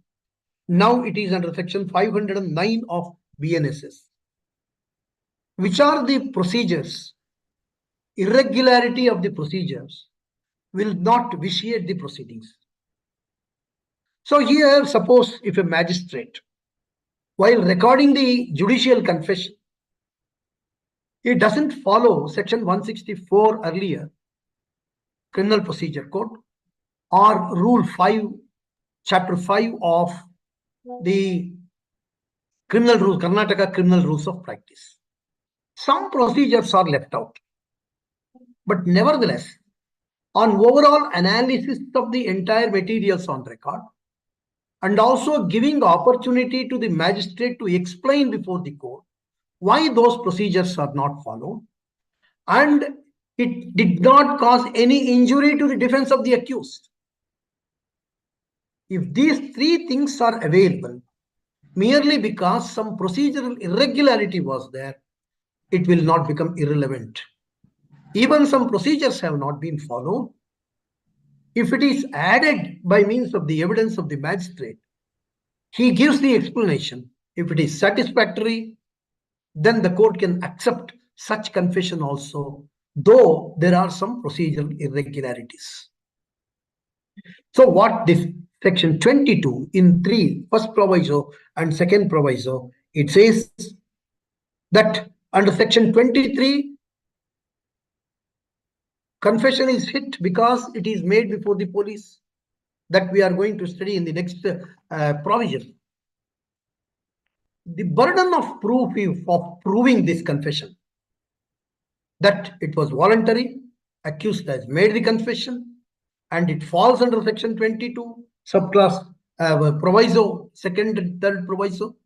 Now it is under Section 509 of BNSS. Which are the procedures? Irregularity of the procedures will not vitiate the proceedings. So here, suppose if a magistrate, while recording the judicial confession, he doesn't follow Section 164 earlier, Criminal Procedure Code, or Rule 5, Chapter 5 of the Criminal Rules, Karnataka Criminal Rules of Practice. Some procedures are left out. But nevertheless, on overall analysis of the entire materials on record, and also giving opportunity to the magistrate to explain before the court why those procedures are not followed, and it did not cause any injury to the defense of the accused. If these three things are available, merely because some procedural irregularity was there, it will not become irrelevant. Even some procedures have not been followed. If it is added by means of the evidence of the magistrate, he gives the explanation. If it is satisfactory, then the court can accept such confession also, though there are some procedural irregularities. So what this Section 22 in 3, first proviso and second proviso, it says that under Section 23, confession is hit because it is made before the police, that we are going to study in the next provision. The burden of proof of proving this confession, that it was voluntary, accused has made the confession, and it falls under Section 22, subclass proviso, second and third proviso,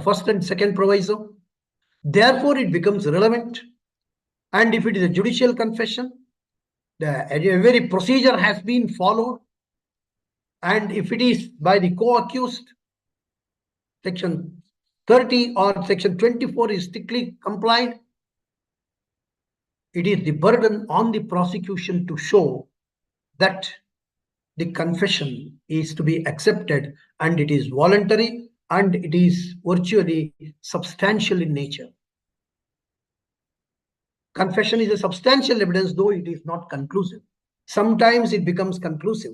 first and second proviso. Therefore, it becomes relevant. And if it is a judicial confession, every procedure has been followed. And if it is by the co-accused, Section 30 or Section 24 is strictly complied, it is the burden on the prosecution to show that the confession is to be accepted and it is voluntary and it is virtually substantial in nature. Confession is a substantial evidence, though it is not conclusive. Sometimes it becomes conclusive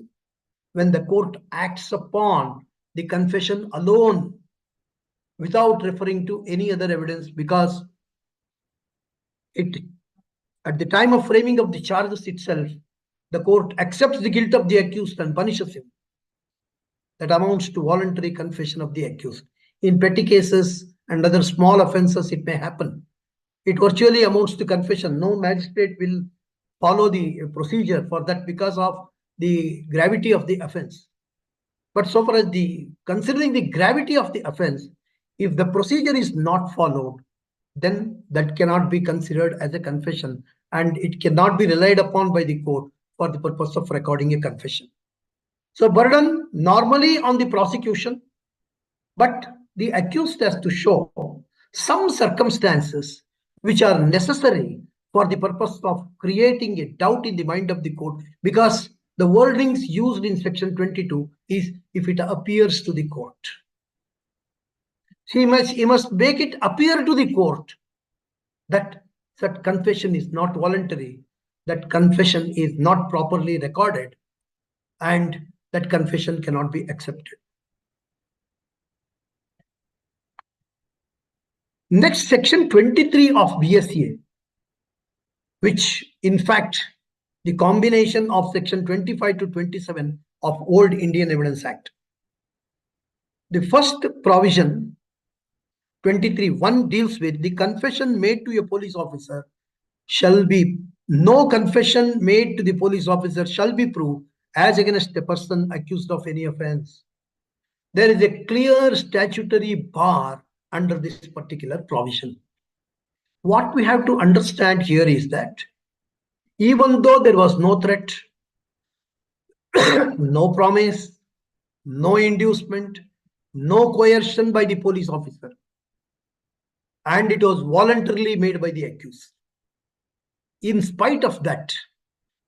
when the court acts upon the confession alone without referring to any other evidence, because it, at the time of framing of the charges itself, the court accepts the guilt of the accused and punishes him. That amounts to voluntary confession of the accused. In petty cases and other small offenses, it may happen. It virtually amounts to confession. No magistrate will follow the procedure for that because of the gravity of the offense. But so far as considering the gravity of the offense, if the procedure is not followed, then that cannot be considered as a confession and it cannot be relied upon by the court for the purpose of recording a confession. So burden normally on the prosecution, but the accused has to show some circumstances which are necessary for the purpose of creating a doubt in the mind of the court, because the wordings used in Section 22 is if it appears to the court. He must make it appear to the court that that confession is not voluntary, that confession is not properly recorded, and that confession cannot be accepted. Next, section 23 of BSA, which in fact the combination of section 25 to 27 of old Indian Evidence Act. The first provision 23(1) deals with the confession made to a police officer shall be, no confession made to the police officer shall be proved as against a person accused of any offense. There is a clear statutory bar under this particular provision. What we have to understand here is that even though there was no threat, no promise, no inducement, no coercion by the police officer, and it was voluntarily made by the accused. In spite of that,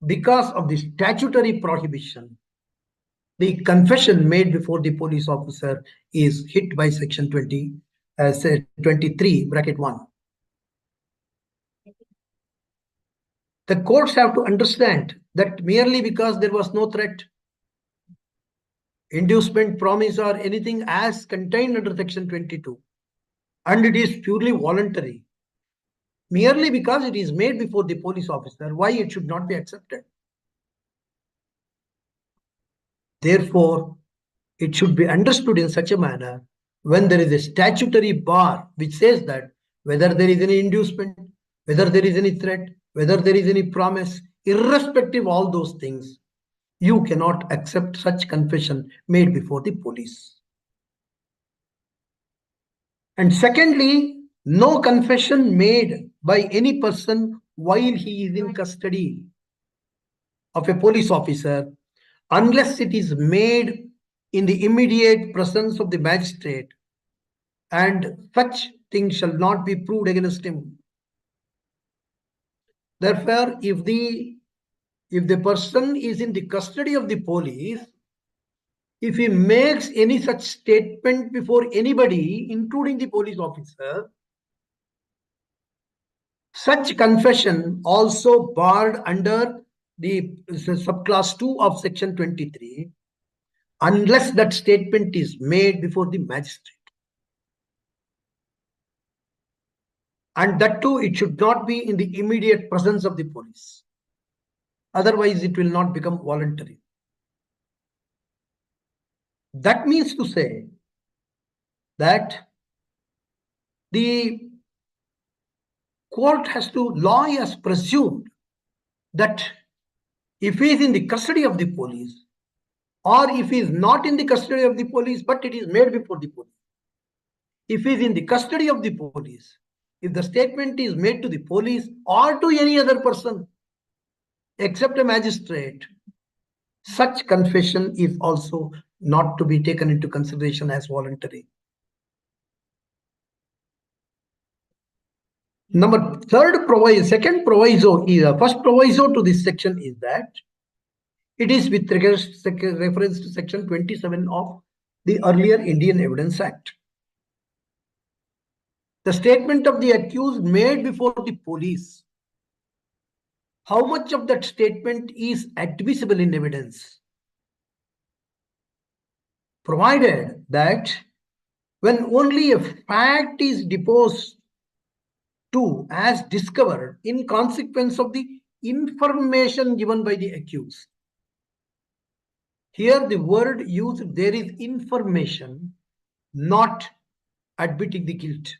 because of the statutory prohibition, the confession made before the police officer is hit by section 23 bracket 1. The courts have to understand that merely because there was no threat, inducement, promise, or anything as contained under section 22, and it is purely voluntary, merely because it is made before the police officer, why it should not be accepted? Therefore, it should be understood in such a manner when there is a statutory bar which says that whether there is any inducement, whether there is any threat, whether there is any promise, irrespective of all those things, you cannot accept such confession made before the police. And secondly, no confession made by any person while he is in custody of a police officer, unless it is made in the immediate presence of the magistrate, and such thing shall not be proved against him. Therefore, if the person is in the custody of the police, if he makes any such statement before anybody, including the police officer, such confession also barred under the subclass 2 of section 23, unless that statement is made before the magistrate. And that too, it should not be in the immediate presence of the police. Otherwise, it will not become voluntary. That means to say that the court law has presumed that if he is in the custody of the police, or if he is not in the custody of the police, but it is made before the police. If he is in the custody of the police, if the statement is made to the police or to any other person except a magistrate, such confession is also not to be taken into consideration as voluntary. Second proviso is first proviso to this section is that it is with reference to section 27 of the earlier Indian Evidence Act. The statement of the accused made before the police, how much of that statement is admissible in evidence? Provided that when only a fact is deposed to as discovered in consequence of the information given by the accused. Here the word used there is information, not admitting the guilt.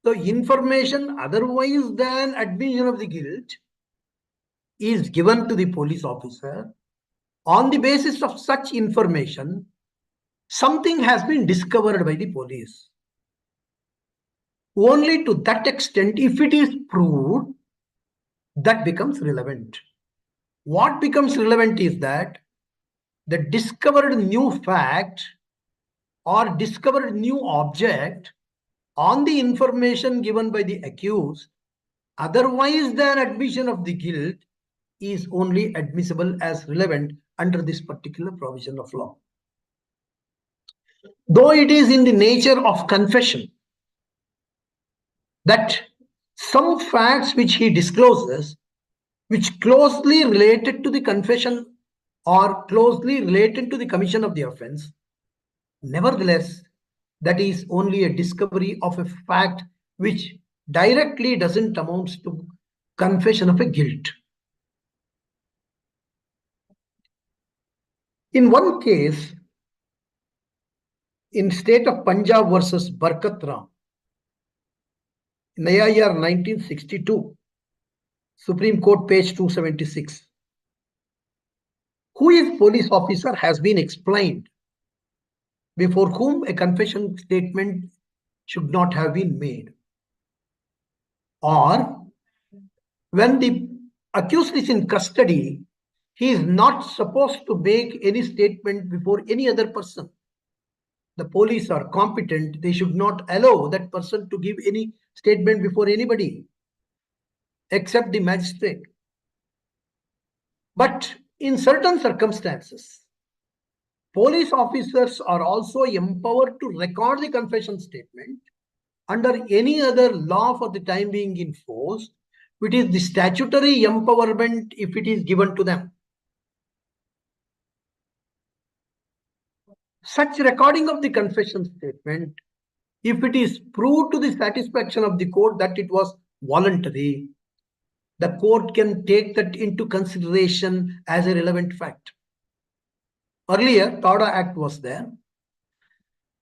So information otherwise than admission of the guilt is given to the police officer. On the basis of such information, something has been discovered by the police. Only to that extent, if it is proved, that becomes relevant. What becomes relevant is that the discovered new fact or discovered new object on the information given by the accused, otherwise than admission of the guilt, is only admissible as relevant under this particular provision of law. Though it is in the nature of confession that some facts which he discloses which closely related to the confession or closely related to the commission of the offense. Nevertheless, that is only a discovery of a fact which directly doesn't amount to confession of a guilt. In one case, in state of Punjab versus Barkat Ram, Naya year 1962, Supreme Court page 276. Who is police officer has been explained, before whom a confession statement should not have been made. Or when the accused is in custody, he is not supposed to make any statement before any other person. The police are competent. They should not allow that person to give any statement before anybody except the magistrate. But in certain circumstances, police officers are also empowered to record the confession statement under any other law for the time being in force, which is the statutory empowerment if it is given to them. Such recording of the confession statement, if it is proved to the satisfaction of the court that it was voluntary, the court can take that into consideration as a relevant fact. Earlier, TADA Act was there,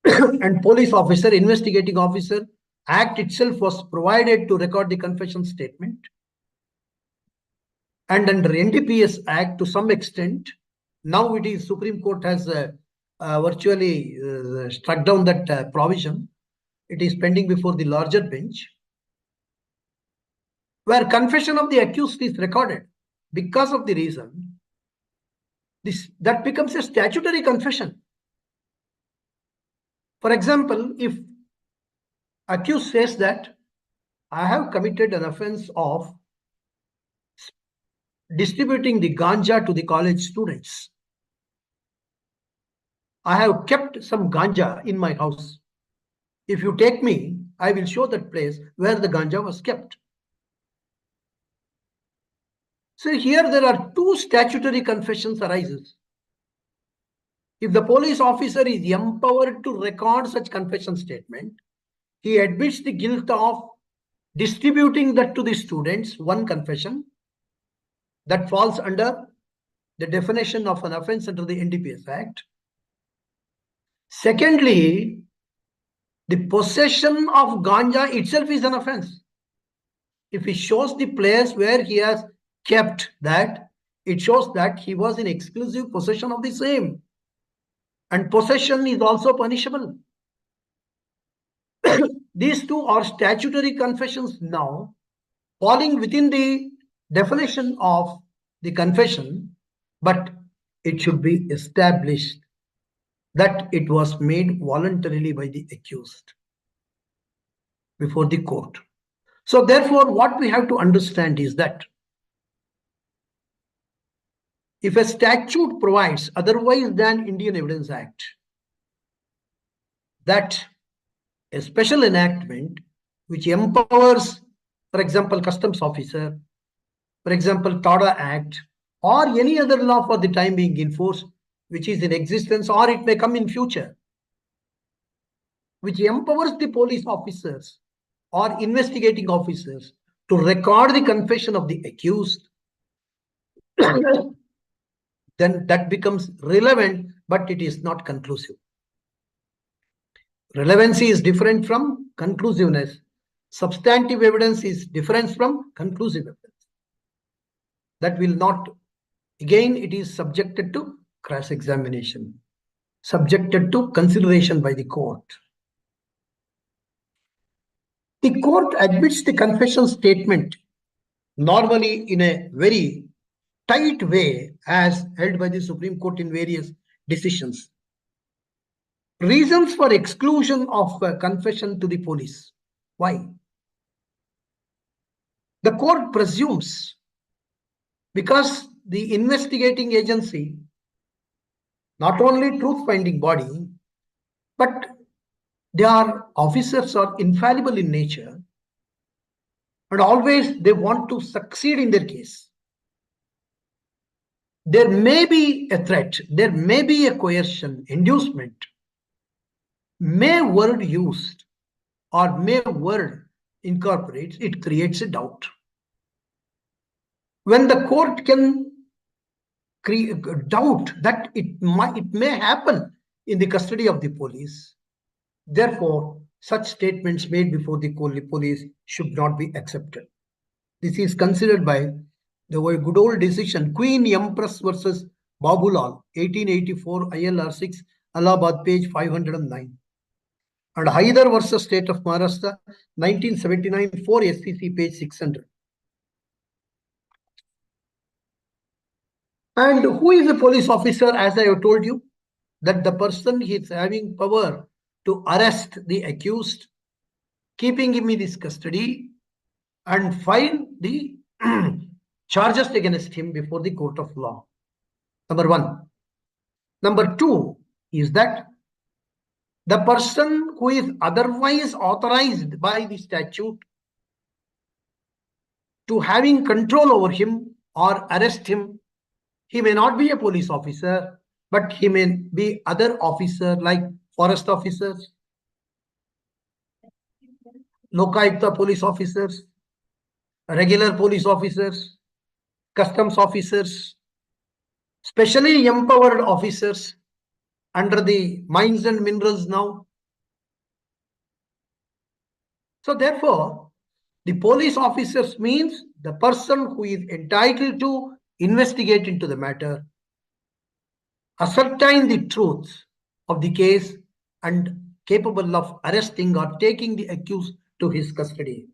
and police officer, investigating officer, Act itself was provided to record the confession statement. And under NDPS Act, to some extent, now it is Supreme Court has virtually struck down that provision. It is pending before the larger bench, where confession of the accused is recorded because of the reason that becomes a statutory confession. For example, if accused says that I have committed an offense of distributing the ganja to the college students. I have kept some ganja in my house. If you take me, I will show that place where the ganja was kept. So here there are two statutory confessions arises. If the police officer is empowered to record such confession statement, he admits the guilt of distributing that to the students, one confession, that falls under the definition of an offense under the NDPS Act. Secondly, the possession of ganja itself is an offense. If he shows the place where he has kept that, it shows that he was in exclusive possession of the same. And possession is also punishable. These two are statutory confessions now, falling within the definition of the confession, but it should be established that it was made voluntarily by the accused before the court. So therefore, what we have to understand is that if a statute provides otherwise than Indian Evidence Act, that a special enactment which empowers, for example, customs officer, for example, TADA Act, or any other law for the time being in force, which is in existence, or it may come in future, which empowers the police officers or investigating officers to record the confession of the accused, then that becomes relevant, but it is not conclusive. Relevancy is different from conclusiveness. Substantive evidence is different from conclusive evidence. That will not, again, it is subjected to cross-examination, subjected to consideration by the court. The court admits the confession statement normally in a very tight way as held by the Supreme Court in various decisions. Reasons for exclusion of confession to the police. Why? The court presumes because the investigating agency, not only truth-finding body, but their officers are infallible in nature, and always they want to succeed in their case. there may be a threat, there may be a coercion, inducement, may word used or may word incorporates, it creates a doubt. When the court can doubt that it may happen in the custody of the police, therefore, such statements made before the police should not be accepted. This is considered by the good old decision, Queen Empress versus Babulal, 1884, ILR 6, Allahabad, page 509. And Haidar versus State of Maharashtra, 1979, 4 SCC, page 600. And who is a police officer? As I have told you, that the person is having power to arrest the accused, keeping him in his custody, and file the charges against him before the court of law. Number one. Number two is that the person who is otherwise authorized by the statute to having control over him or arrest him, he may not be a police officer, but he may be other officer like forest officers, Lokayukta police officers, regular police officers, customs officers, specially empowered officers under the mines and minerals now. So therefore, the police officers means the person who is entitled to investigate into the matter, ascertain the truth of the case, and capable of arresting or taking the accused to his custody.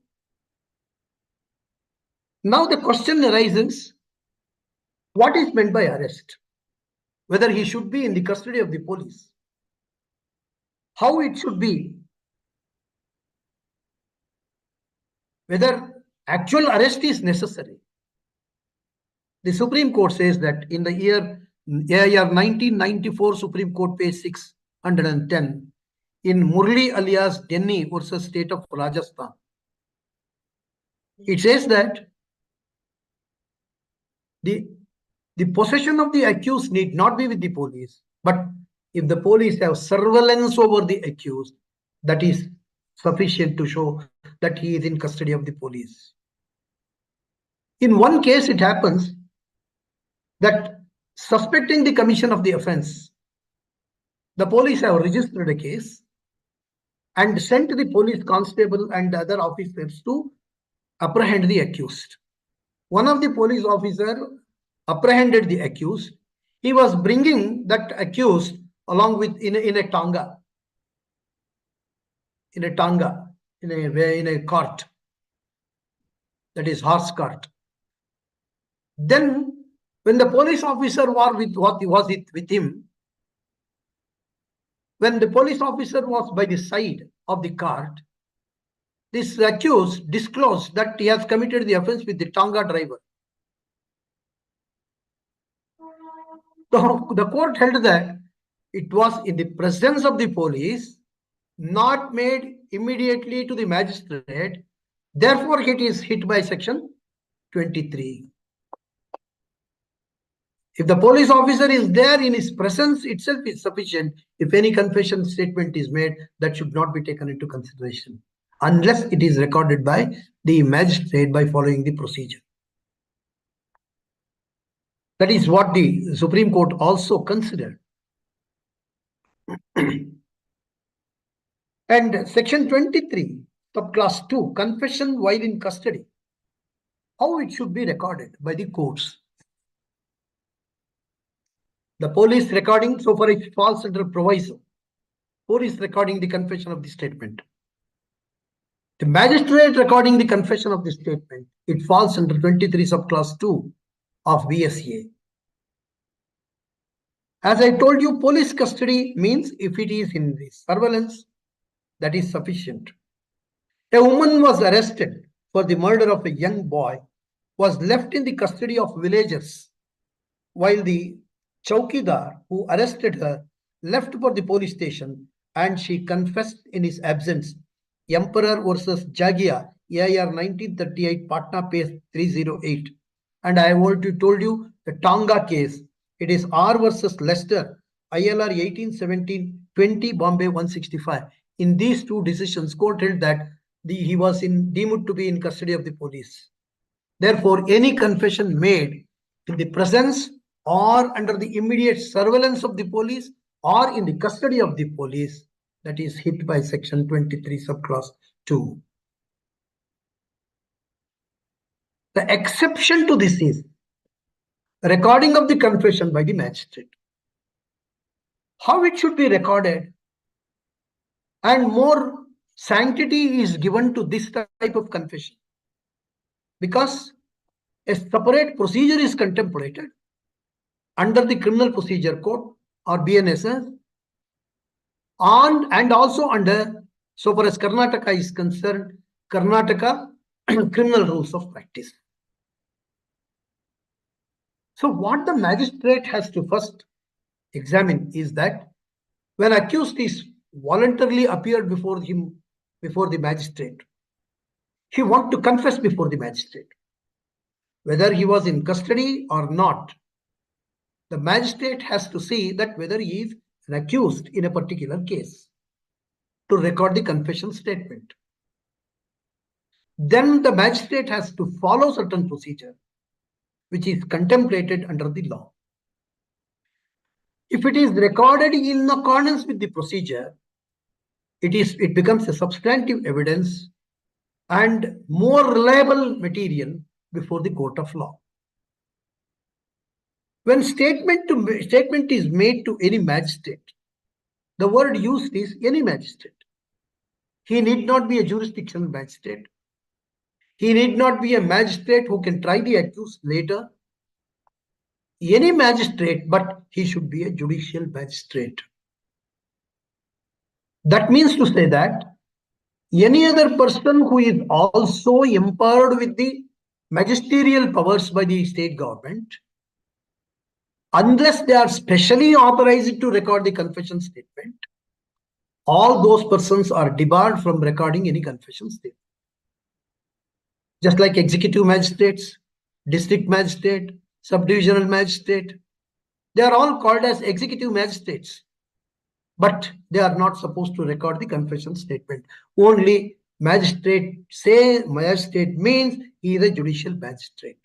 Now the question arises, what is meant by arrest? Whether he should be in the custody of the police, how it should be, whether actual arrest is necessary. The Supreme Court says that in the year 1994, Supreme Court, page 610, in Murli alias Denny versus State of Rajasthan, it says that the possession of the accused need not be with the police, but if the police have surveillance over the accused, that is sufficient to show that he is in custody of the police. In one case, it happens that suspecting the commission of the offense, the police have registered a case and sent the police constable and other officers to apprehend the accused. One of the police officers apprehended the accused. He was bringing that accused along with in a tanga, in a cart, that is horse cart. Then when the police officer was with him, when the police officer was by the side of the cart, this accused disclosed that he has committed the offense with the tanga driver. So the court held that it was in the presence of the police, not made immediately to the magistrate. Therefore, it is hit by section 23. If the police officer is there in his presence itself is sufficient. If any confession statement is made, that should not be taken into consideration unless it is recorded by the magistrate by following the procedure. That is what the Supreme Court also considered. And section 23, subclass 2, confession while in custody. How it should be recorded by the courts. The police recording, so far it falls under proviso. Police recording the confession of the statement. The magistrate recording the confession of the statement, it falls under 23 subclass 2 of VSA. As I told you, police custody means if it is in the surveillance, that is sufficient. A woman was arrested for the murder of a young boy, was left in the custody of villagers, while the Chowkidar who arrested her left for the police station and she confessed in his absence. Emperor versus Jagia, AIR 1938, Patna, page 308. And I have already told you the Tonga case. It is R versus Leicester, ILR 1817-20, Bombay 165. In these two decisions, court held that he was deemed to be in custody of the police. Therefore, any confession made in the presence or under the immediate surveillance of the police or in the custody of the police, that is hit by section 23 subclause 2. The exception to this is recording of the confession by the magistrate. How it should be recorded, and more sanctity is given to this type of confession because a separate procedure is contemplated under the Criminal Procedure Code or BNSS and also under, so far as Karnataka is concerned, Karnataka Criminal Rules of Practice. So what the magistrate has to first examine is that when accused is voluntarily appeared before the magistrate, he wants to confess before the magistrate. Whether he was in custody or not, the magistrate has to see that whether he is an accused in a particular case to record the confession statement. Then the magistrate has to follow certain procedure which is contemplated under the law. If it is recorded in accordance with the procedure, it becomes a substantive evidence and more reliable material before the court of law. When statement is made to any magistrate, the word used is any magistrate. He need not be a jurisdictional magistrate. He need not be a magistrate who can try the accused later. Any magistrate, but he should be a judicial magistrate. That means to say that any other person who is also empowered with the magisterial powers by the state government, unless they are specially authorized to record the confession statement, all those persons are debarred from recording any confession statement. Just like executive magistrates, district magistrate, subdivisional magistrate, they are all called as executive magistrates, but they are not supposed to record the confession statement. Only magistrate means he is a judicial magistrate.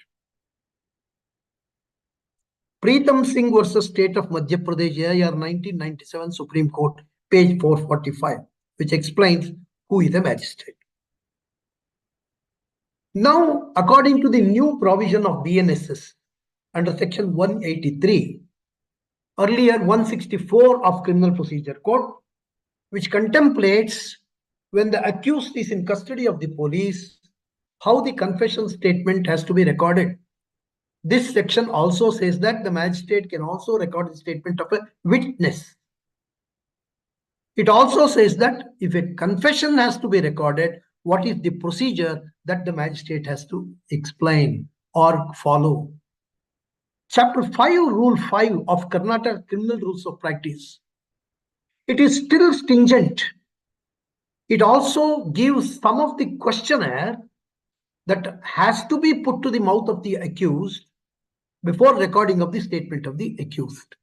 Pritam Singh versus State of Madhya Pradesh, AIR 1997, Supreme Court, page 445, which explains who is a magistrate. Now, according to the new provision of BNSS under section 183, earlier 164 of Criminal Procedure Code, which contemplates when the accused is in custody of the police, how the confession statement has to be recorded. This section also says that the magistrate can also record the statement of a witness. It also says that if a confession has to be recorded, what is the procedure that the magistrate has to explain or follow. Chapter 5, Rule 5 of Karnataka Criminal Rules of Practice. It is still stringent. It also gives some of the questionnaire that has to be put to the mouth of the accused before recording of the statement of the accused,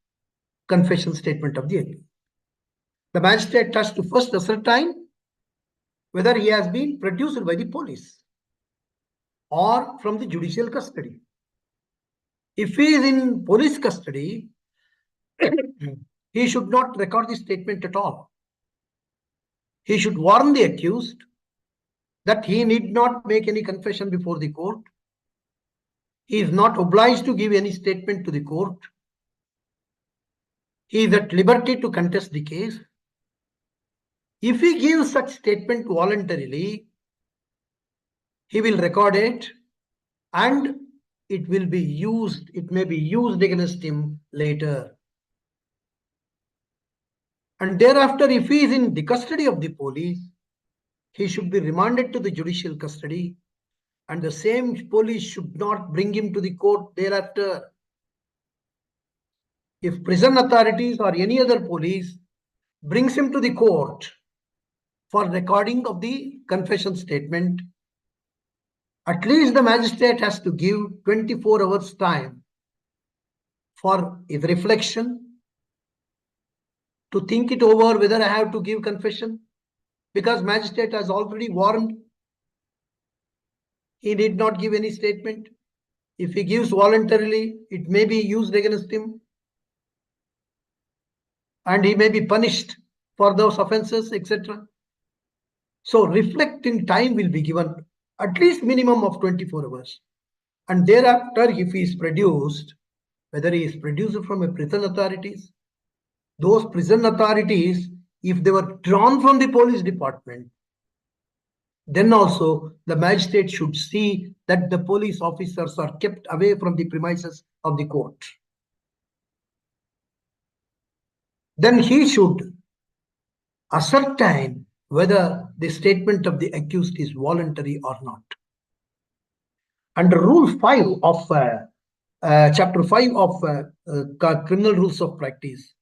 confession statement of the accused. The magistrate has to first ascertain whether he has been produced by the police or from the judicial custody. If he is in police custody, he should not record the statement at all. He should warn the accused that he need not make any confession before the court. He is not obliged to give any statement to the court. He is at liberty to contest the case. If he gives such statement voluntarily, he will record it and it will be used, it may be used against him later. And thereafter, if he is in the custody of the police, he should be remanded to the judicial custody, and the same police should not bring him to the court thereafter. If prison authorities or any other police brings him to the court for recording of the confession statement, At least the magistrate has to give 24 hours time for reflection, to think it over whether I have to give confession, because magistrate has already warned he did not give any statement. If he gives voluntarily, it may be used against him and he may be punished for those offenses, etc. So reflecting time will be given at least minimum of 24 hours. And thereafter, if he is produced, whether he is produced from a prison authorities, those prison authorities, if they were drawn from the police department, then also the magistrate should see that the police officers are kept away from the premises of the court. Then he should ascertain whether the statement of the accused is voluntary or not. Under Rule 5 of Chapter 5 of Criminal Rules of Practice,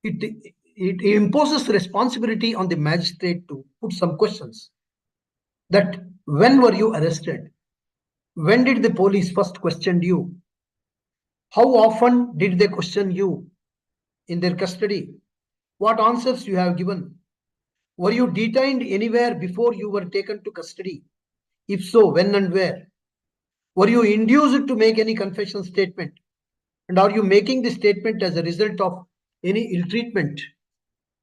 it imposes responsibility on the magistrate to put some questions. That when were you arrested? When did the police first question you? How often did they question you in their custody? What answers you have given? Were you detained anywhere before you were taken to custody? If so, when and where? Were you induced to make any confession statement? And are you making the statement as a result of any ill treatment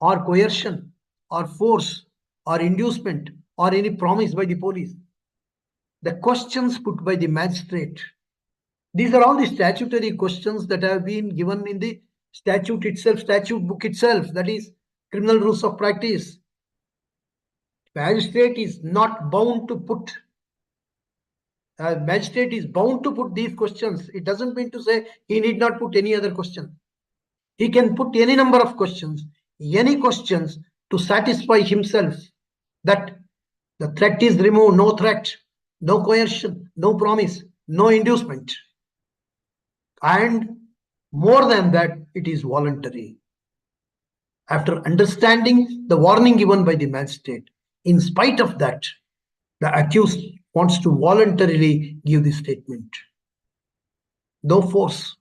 or coercion or force or inducement or any promise by the police? The questions put by the magistrate, these are all the statutory questions that have been given in the statute itself, statute book itself, that is Criminal Rules of Practice. Magistrate is not bound to put, magistrate is bound to put these questions. It doesn't mean to say he need not put any other question. He can put any number of questions, any questions to satisfy himself that the threat is removed, no threat, no coercion, no promise, no inducement. And more than that, it is voluntary. After understanding the warning given by the magistrate, in spite of that, the accused wants to voluntarily give the statement. No force.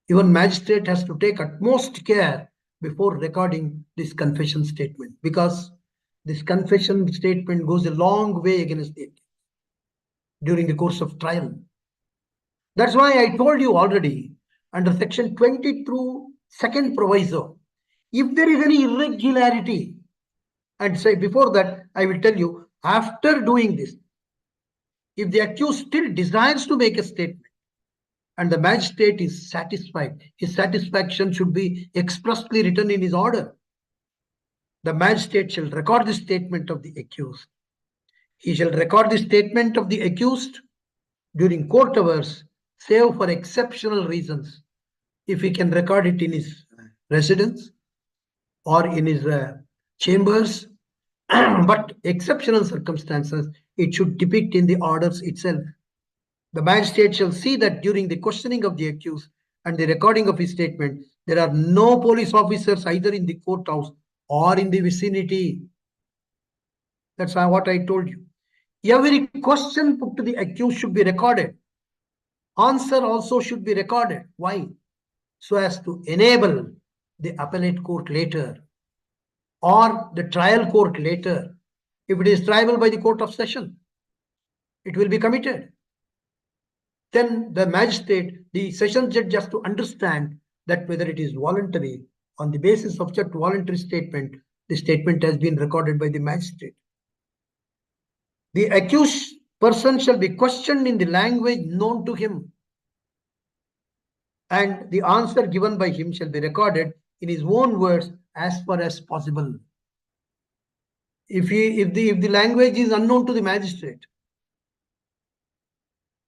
Even magistrate has to take utmost care before recording this confession statement, because this confession statement goes a long way against it during the course of trial. That's why I told you already, under section 22, second proviso, if there is any irregularity, and say before that, I will tell you, after doing this, if the accused still desires to make a statement and the magistrate is satisfied, his satisfaction should be expressly written in his order. The magistrate shall record the statement of the accused. He shall record the statement of the accused during court hours, save for exceptional reasons. If he can record it in his residence or in his chambers, but exceptional circumstances, it should depict in the orders itself. The magistrate shall see that during the questioning of the accused and the recording of his statement, there are no police officers either in the courthouse or in the vicinity. That's what I told you. Every question put to the accused should be recorded. Answer also should be recorded. Why? So as to enable the appellate court later or the trial court later. If it is triable by the court of session, it will be committed. Then the magistrate, the session judge, has to understand that whether it is voluntary. On the basis of such voluntary statement, the statement has been recorded by the magistrate. The accused person shall be questioned in the language known to him, and the answer given by him shall be recorded in his own words as far as possible. If the language is unknown to the magistrate,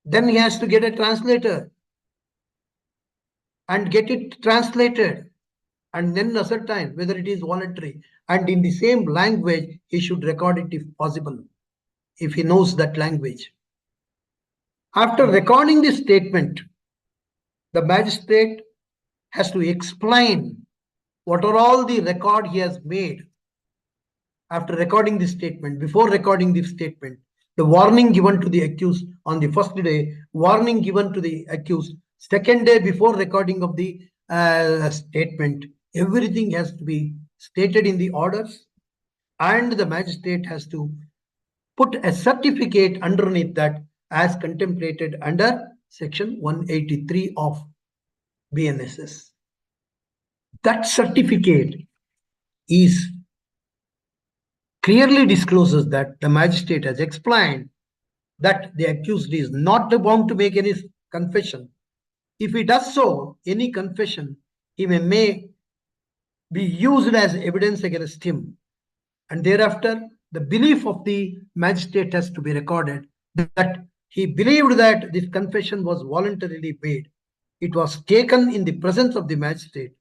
then he has to get a translator and get it translated and then ascertain whether it is voluntary. And in the same language, he should record it if possible, if he knows that language. After recording this statement, the magistrate has to explain what are all the record he has made after recording this statement. Before recording this statement, The warning given to the accused on the first day, warning given to the accused second day before recording of the statement. Everything has to be stated in the orders, and the magistrate has to put a certificate underneath that as contemplated under section 183 of BNSS. That certificate is clearly discloses that the magistrate has explained that the accused is not bound to make any confession. If he does so, any confession he may be used as evidence against him. And thereafter, the belief of the magistrate has to be recorded that he believed that this confession was voluntarily made. It was taken in the presence of the magistrate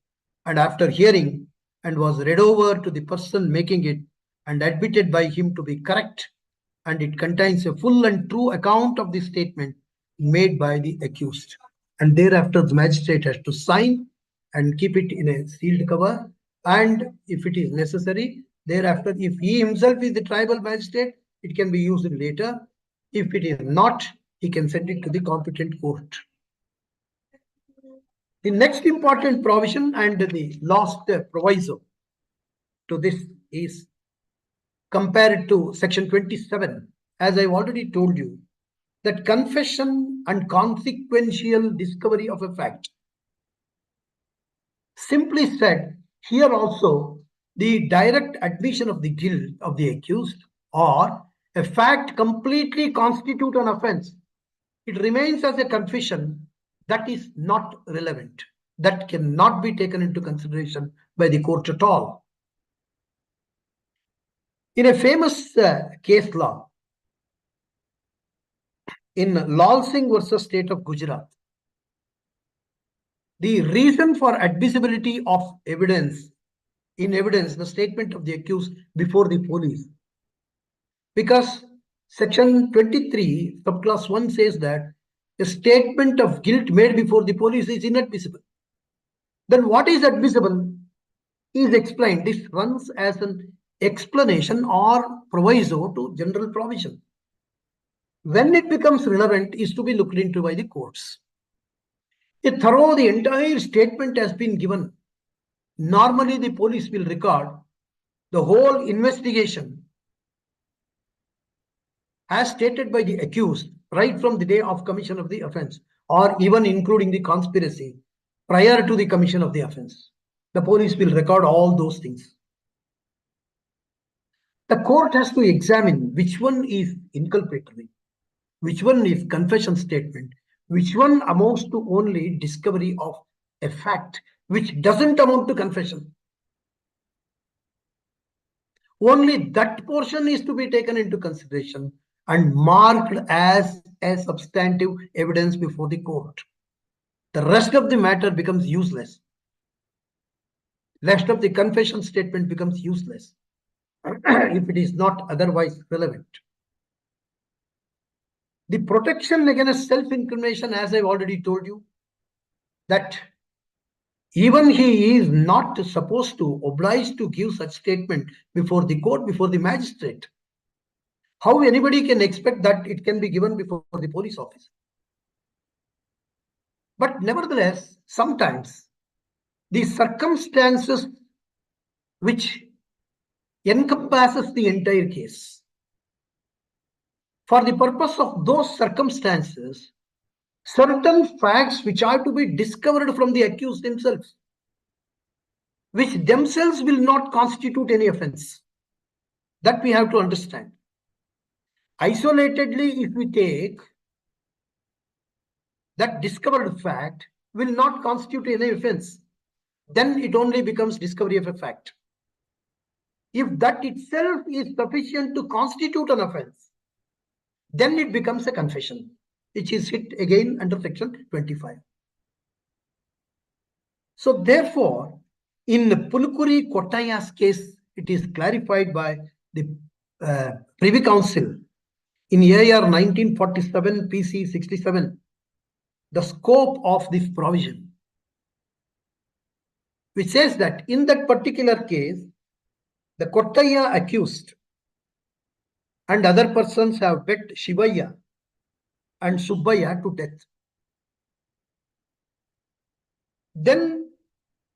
and after hearing and was read over to the person making it and admitted by him to be correct, and it contains a full and true account of the statement made by the accused. And thereafter, the magistrate has to sign and keep it in a sealed cover. And if it is necessary, thereafter, if he himself is the tribal magistrate, it can be used later. If it is not, he can send it to the competent court. The next important provision and the last proviso to this is compared to section 27. As I've already told you, that confession and consequential discovery of a fact. Simply said, here also the direct admission of the guilt of the accused or a fact completely constitute an offense. It remains as a confession that is not relevant, that cannot be taken into consideration by the court at all. In a famous case law, in Lal Singh versus State of Gujarat, the reason for admissibility of evidence, the statement of the accused before the police, because section 23 subclass 1 says that a statement of guilt made before the police is inadmissible. Then what is admissible is explained. This runs as an explanation or proviso to general provision. When it becomes relevant is to be looked into by the courts. The entire statement has been given. Normally, the police will record the whole investigation as stated by the accused right from the day of commission of the offense, or even including the conspiracy prior to the commission of the offense. The police will record all those things. The court has to examine which one is inculpatory, which one is confession statement, which one amounts to only discovery of a fact which doesn't amount to confession. Only that portion is to be taken into consideration and marked as a substantive evidence before the court. The rest of the matter becomes useless. Rest of the confession statement becomes useless if it is not otherwise relevant. The protection against self-incrimination, as I've already told you, that even he is not supposed to, obliged to give such statement before the court, before the magistrate. How anybody can expect that it can be given before the police officer? But nevertheless, sometimes the circumstances which encompasses the entire case, for the purpose of those circumstances, certain facts which are to be discovered from the accused himself, which themselves will not constitute any offense. That we have to understand. Isolatedly, if we take that discovered fact will not constitute any offense, then it only becomes discovery of a fact. If that itself is sufficient to constitute an offense, then it becomes a confession, which is hit again under section 25. So therefore, in the Pulukuri Kottaya's case, it is clarified by the Privy Council in AR 1947 PC 67, the scope of this provision, which says that in that particular case, the Kottaya accused and other persons have beat Shivaya and Subbaya to death. Then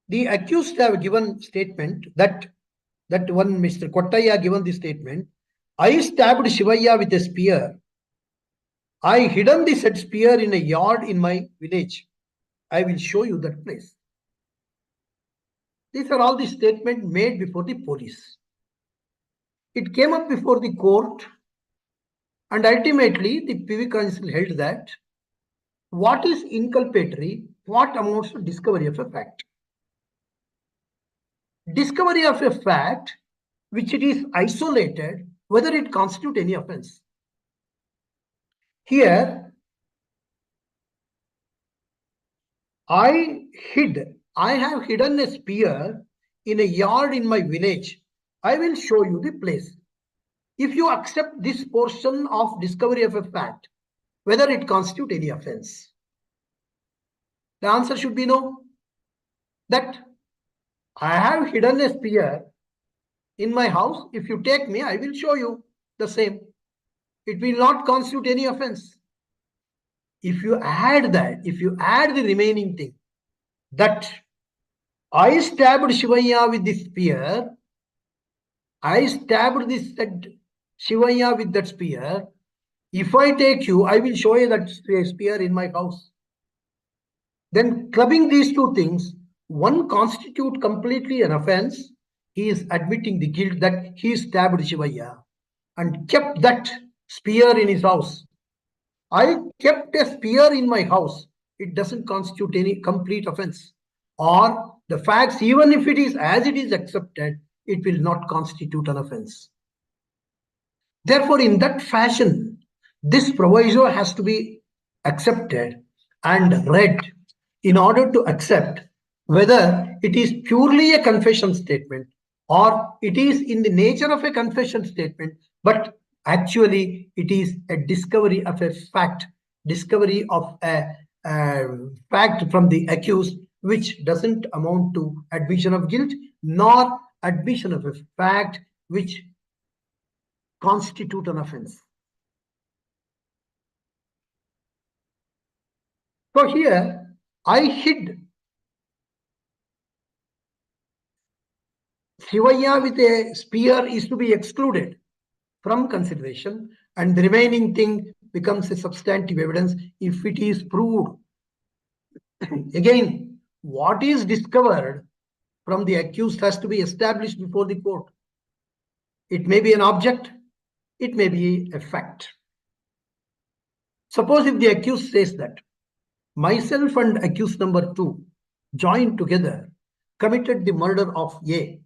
the accused have given statement that one Mr. Kottaya given the statement, I stabbed Shivaya with a spear. I hidden the said spear in a yard in my village. I will show you that place. These are all the statements made before the police. It came up before the court, and ultimately the PV Council held that what is inculpatory, what amounts to discovery of a fact. Discovery of a fact which it is isolated, whether it constitutes any offense. Here, I have hidden a spear in a yard in my village. I will show you the place. If you accept this portion of discovery of a fact, whether it constitutes any offense, the answer should be no. That I have hidden a spear in my house. If you take me, I will show you the same. It will not constitute any offense. If you add that, if you add the remaining thing, that I stabbed Shivaya with this spear, I stabbed this Shivaya with that spear. If I take you, I will show you that spear in my house. Then clubbing these two things, one constitute completely an offense. He is admitting the guilt that he stabbed Shivaya and kept that spear in his house. I kept a spear in my house. It doesn't constitute any complete offense. Or the facts, even if it is as it is accepted, it will not constitute an offense. Therefore, in that fashion, this proviso has to be accepted and read in order to accept whether it is purely a confession statement or it is in the nature of a confession statement, but actually it is a discovery of a fact, discovery of a fact from the accused, which doesn't amount to admission of guilt nor admission of a fact which constitute an offense. So here I hid Shivaya with a spear is to be excluded from consideration, and the remaining thing becomes a substantive evidence if it is proved. Again, what is discovered from the accused has to be established before the court. It may be an object, it may be a fact. Suppose if the accused says that myself and accused number 2 joined together committed the murder of A,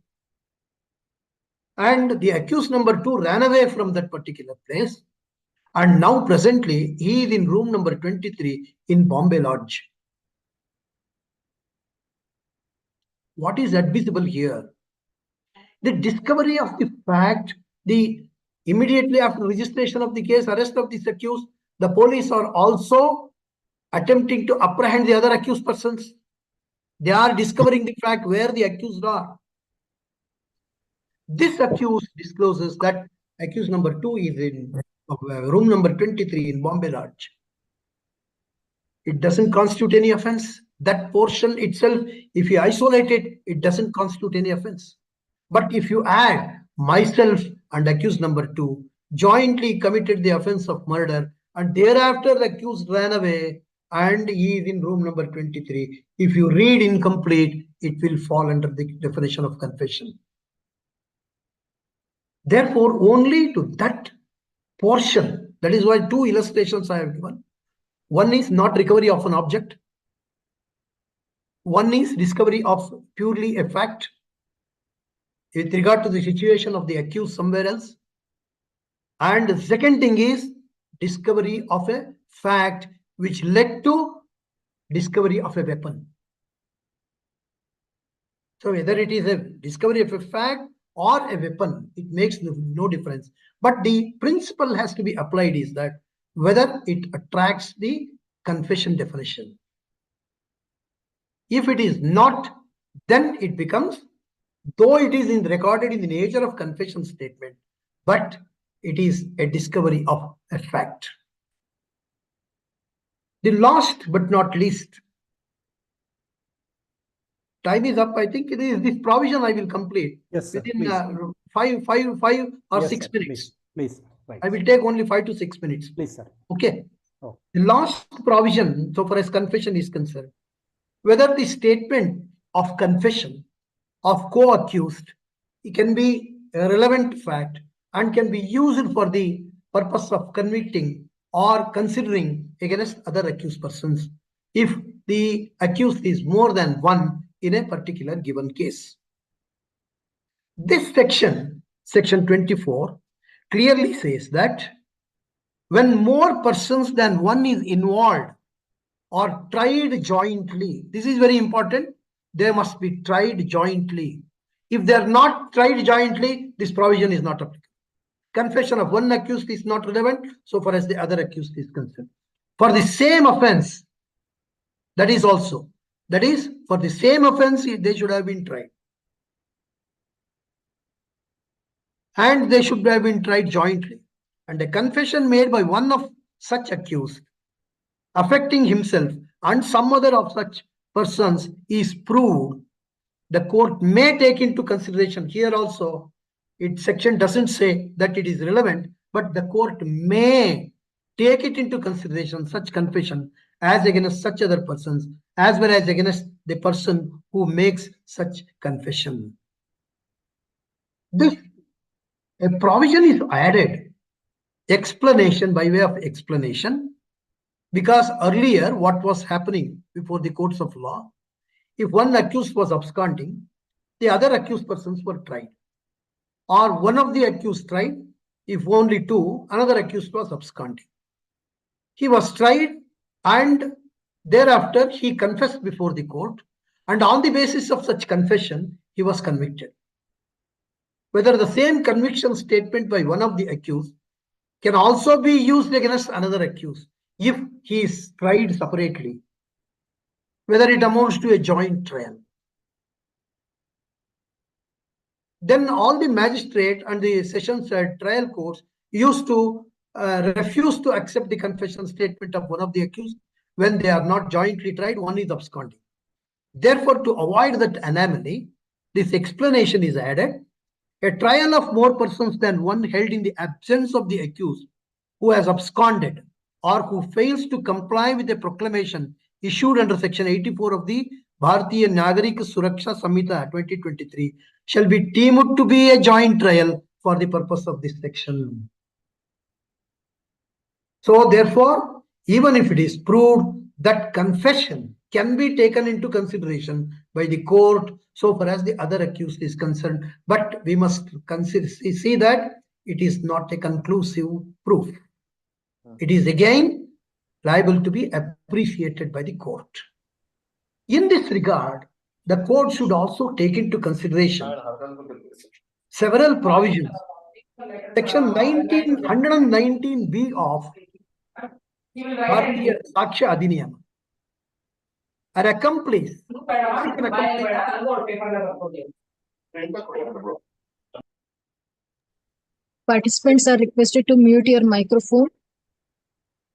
and the accused number 2 ran away from that particular place, and now presently he is in room number 23 in Bombay Lodge. What is admissible here? The discovery of the fact, the immediately after registration of the case, arrest of this accused, the police are also attempting to apprehend the other accused persons. They are discovering the fact where the accused are. This accused discloses that accused number 2 is in room number 23 in Bombay Lodge. It doesn't constitute any offense. That portion itself, if you isolate it, it doesn't constitute any offense. But if you add myself and accused number 2 jointly committed the offense of murder, and thereafter the accused ran away and he is in room number 23, if you read incomplete, it will fall under the definition of confession. Therefore, only to that portion, that is why 2 illustrations I have given. One is not recovery of an object. One is discovery of purely a fact with regard to the situation of the accused somewhere else. And the second thing is discovery of a fact which led to discovery of a weapon. So whether it is a discovery of a fact or a weapon, it makes no difference. But the principle has to be applied is that whether it attracts the confession definition. If it is not, then it becomes, though it is recorded in the nature of confession statement, but it is a discovery of a fact. The last but not least, time is up. I think it is this provision I will complete within 5 or 6 minutes. Please. Right. I will take only 5 to 6 minutes. Please, sir. Okay. Oh. The last provision, so far as confession is concerned, whether the statement of confession of co-accused, it can be a relevant fact and can be used for the purpose of convicting or considering against other accused persons if the accused is more than one in a particular given case. This section, section 24, clearly says that when more persons than one is involved or tried jointly, this is very important, they must be tried jointly. If they are not tried jointly, this provision is not applicable. Confession of one accused is not relevant so far as the other accused is concerned. For the same offense, that is for the same offense, they should have been tried. And they should have been tried jointly. And a confession made by one of such accused affecting himself and some other of such persons is proved, the court may take into consideration. Here also, section doesn't say that it is relevant, but the court may take it into consideration, such confession, as against such other persons, as well as against the person who makes such confession. A provision is added, explanation by way of explanation, because earlier what was happening before the courts of law, if one accused was absconding, the other accused persons were tried. Or one of the accused tried, if only two, another accused was absconding. He was tried and thereafter he confessed before the court, and on the basis of such confession, he was convicted. Whether the same conviction statement by one of the accused can also be used against another accused if he is tried separately, whether it amounts to a joint trial. Then all the magistrate and the sessions trial courts used to refuse to accept the confession statement of one of the accused when they are not jointly tried, one is absconding. Therefore, to avoid that anomaly, this explanation is added. A trial of more persons than one held in the absence of the accused who has absconded or who fails to comply with a proclamation issued under section 84 of the Bhartiya Suraksha Samhita 2023 shall be deemed to be a joint trial for the purpose of this section. So therefore, even if it is proved that confession can be taken into consideration by the court so far as the other accused is concerned, but we must see that it is not a conclusive proof. It is again liable to be appreciated by the court. In this regard, the court should also take into consideration several provisions. Section 119B of Bhartiya Sakshya Adhiniyam. An accomplice. Participants are requested to mute your microphone.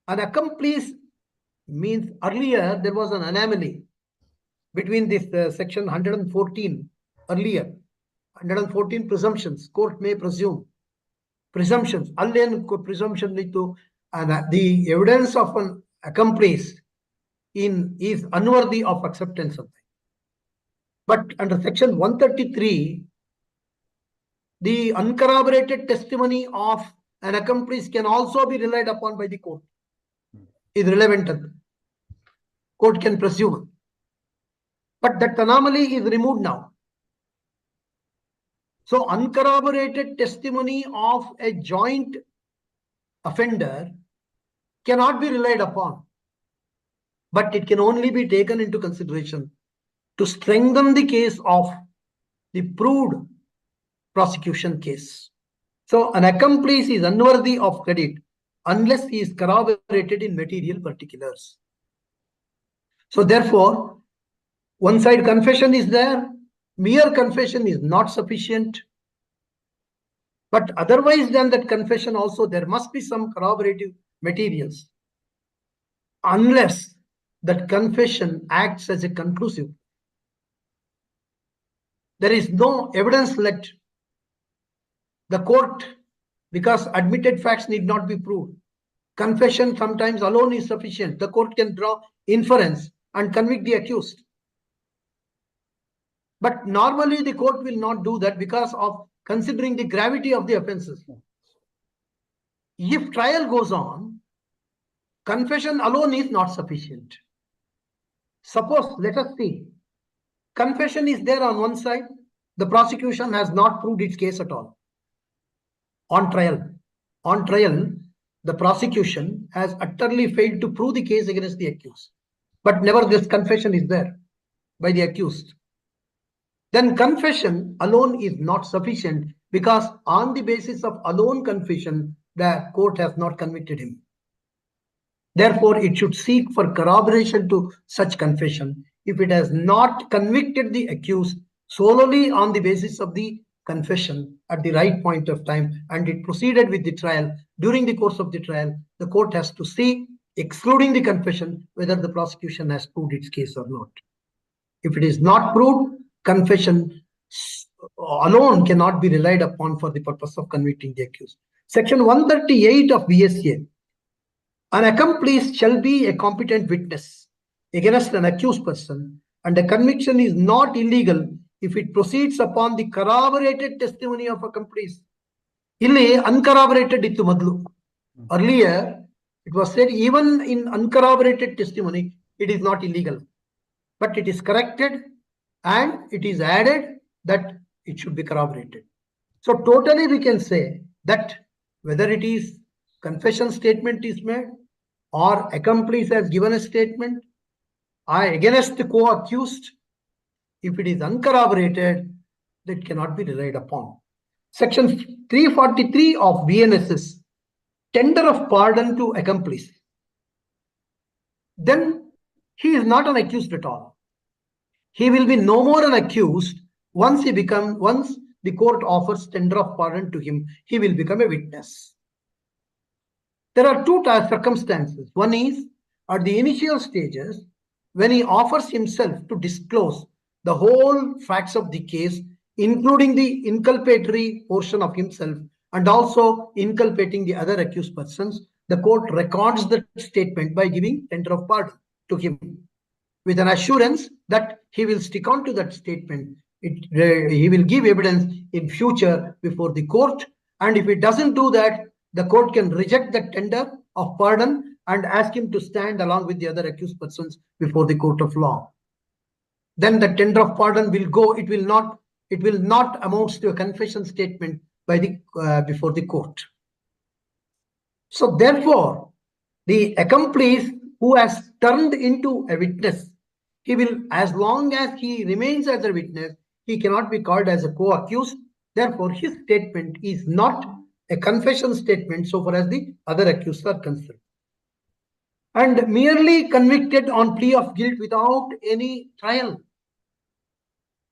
An accomplice means earlier there was an anomaly between this section 114 earlier. 114 presumptions, court may presume. Presumptions, presumption to the evidence of an accomplice is unworthy of acceptance of that. But under section 133, the uncorroborated testimony of an accomplice can also be relied upon by the court. Is relevant. Court can presume. But that anomaly is removed now. So uncorroborated testimony of a joint offender cannot be relied upon, but it can only be taken into consideration to strengthen the case of the proved prosecution case. So an accomplice is unworthy of credit unless he is corroborated in material particulars. So therefore, one side confession is there. Mere confession is not sufficient. But otherwise than that confession also, there must be some corroborative materials. Unless that confession acts as a conclusive, there is no evidence left. The court, because admitted facts need not be proved. Confession sometimes alone is sufficient. The court can draw inference and convict the accused. But normally the court will not do that because of considering the gravity of the offenses. If trial goes on, confession alone is not sufficient. Suppose, let us see, confession is there on one side, the prosecution has not proved its case at all. On trial, the prosecution has utterly failed to prove the case against the accused. But nevertheless, confession is there by the accused. Then confession alone is not sufficient because on the basis of alone confession, the court has not convicted him. Therefore, it should seek for corroboration to such confession. If it has not convicted the accused solely on the basis of the confession at the right point of time and it proceeded with the trial, during the course of the trial, the court has to see, excluding the confession, whether the prosecution has proved its case or not. If it is not proved, confession alone cannot be relied upon for the purpose of convicting the accused. Section 138 of BSA. An accomplice shall be a competent witness against an accused person, and a conviction is not illegal if it proceeds upon the corroborated testimony of accomplice. Illi uncorroborated ittu madlu. Earlier, it was said even in uncorroborated testimony, it is not illegal. But it is corrected and it is added that it should be corroborated. So totally we can say that whether it is confession statement is made or accomplice has given a statement against the co-accused, if it is uncorroborated, that cannot be relied upon. Section 343 of BNSS, tender of pardon to accomplice. Then he is not an accused at all. He will be no more an accused once the court offers tender of pardon to him, he will become a witness. There are two circumstances. One is at the initial stages, when he offers himself to disclose the whole facts of the case, including the inculpatory portion of himself and also inculpating the other accused persons, the court records the statement by giving tender of pardon to him with an assurance that he will stick on to that statement. He will give evidence in future before the court, and if he doesn't do that, the court can reject the tender of pardon and ask him to stand along with the other accused persons before the court of law. Then the tender of pardon will go. It will not amount to a confession statement before the court. So therefore, the accomplice who has turned into a witness, he will, as long as he remains as a witness, he cannot be called as a co-accused. Therefore, his statement is not a confession statement so far as the other accused are concerned. And merely convicted on plea of guilt without any trial,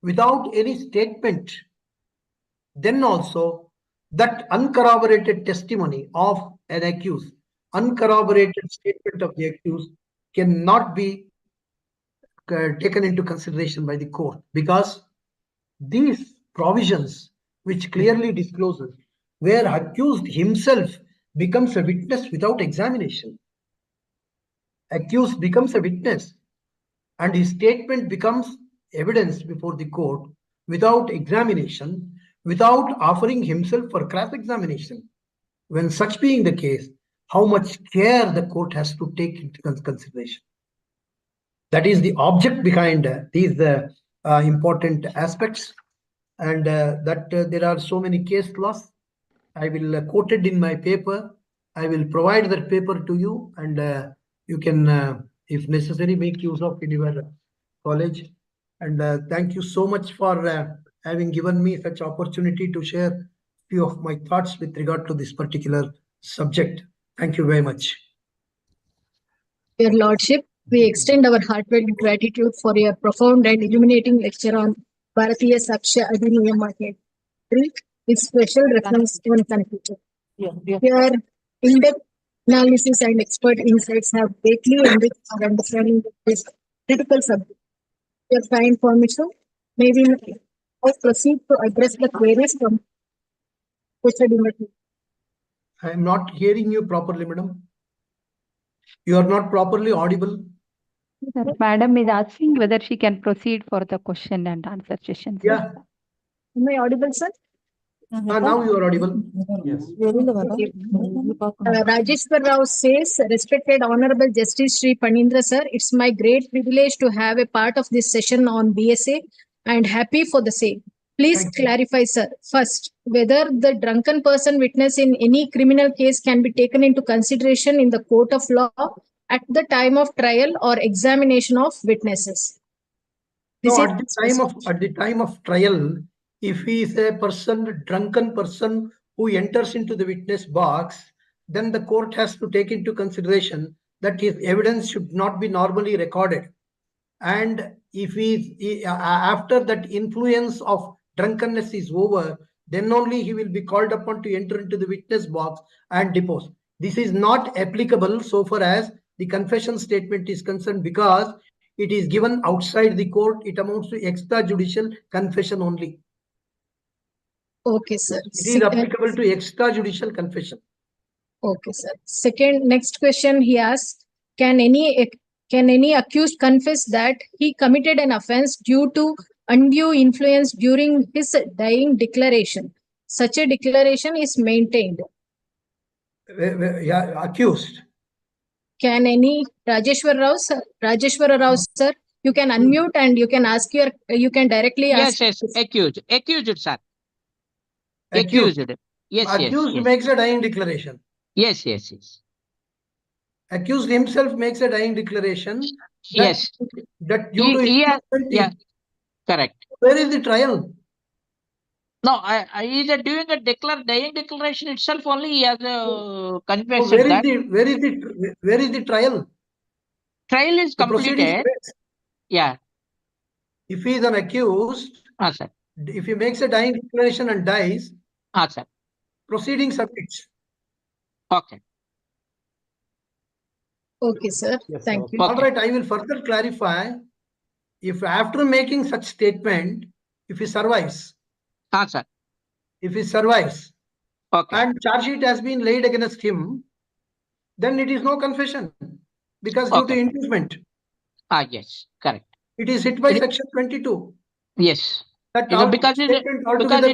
without any statement, then also that uncorroborated testimony of an accused, uncorroborated statement of the accused cannot be taken into consideration by the court, because these provisions which clearly discloses where accused himself becomes a witness without examination. Accused becomes a witness and his statement becomes evidence before the court without examination, without offering himself for cross-examination. When such being the case, how much care the court has to take into consideration. That is the object behind these important aspects, and that there are so many case laws. I will quote it in my paper. I will provide that paper to you, and you can, if necessary, make use of in your college. And thank you so much for having given me such opportunity to share few of my thoughts with regard to this particular subject. Thank you very much. Your Lordship, we extend our heartfelt gratitude for your profound and illuminating lecture on Bhartiya Sakshya Adhiniyam. with special reference on confusion. Your in-depth analysis and expert insights have greatly enriched our understanding of this critical subject. Your kind permission, may we now proceed to address the queries from posted in the I am not hearing you properly, madam. You are not properly audible. Madam is asking whether she can proceed for the question and answer session. Sir. Yeah. Am I audible, sir? Now you are audible. Yes. Rajeshwar Rao says, respected Honorable Justice Sri Panindra sir, it's my great privilege to have a part of this session on BSA and happy for the same. Please Thank you. clarify, sir, first, whether the drunken person witness in any criminal case can be taken into consideration in the court of law at the time of trial or examination of witnesses. This No, is at the time of trial, if he is a drunken person who enters into the witness box, then the court has to take into consideration that his evidence should not be normally recorded. And if after that influence of drunkenness is over, then only he will be called upon to enter into the witness box and depose. This is not applicable so far as the confession statement is concerned, because it is given outside the court. It amounts to extrajudicial confession only. okay, sir. It is applicable to extrajudicial confession. Okay, sir. Next question he asks, can any accused confess that he committed an offense due to undue influence during his dying declaration? Such a declaration is maintained. Yeah, accused. Can any Rajeshwar Rao sir, you can unmute and you can ask you can directly ask. Yes, accused, sir. Accused. Yes, Accused yes. makes a dying declaration. Yes. Accused himself makes a dying declaration. Yes. That due to Yeah, correct. Where is the trial? No, he is doing a dying declaration itself only. He has confessed Where that. is the trial? Trial is The proceedings completed. commence. Yeah. If he is an accused, Sir. if he makes a dying declaration and dies, Sir. proceedings submits. Okay. Okay, sir. Yes, Thank sir. you. All right, I will further clarify. If after making such statement, if he survives, Sir. if he survives, Okay. and charge sheet has been laid against him, then it is no confession, because due to inducement. Yes, correct. It is hit by section 22. Yes. That Because it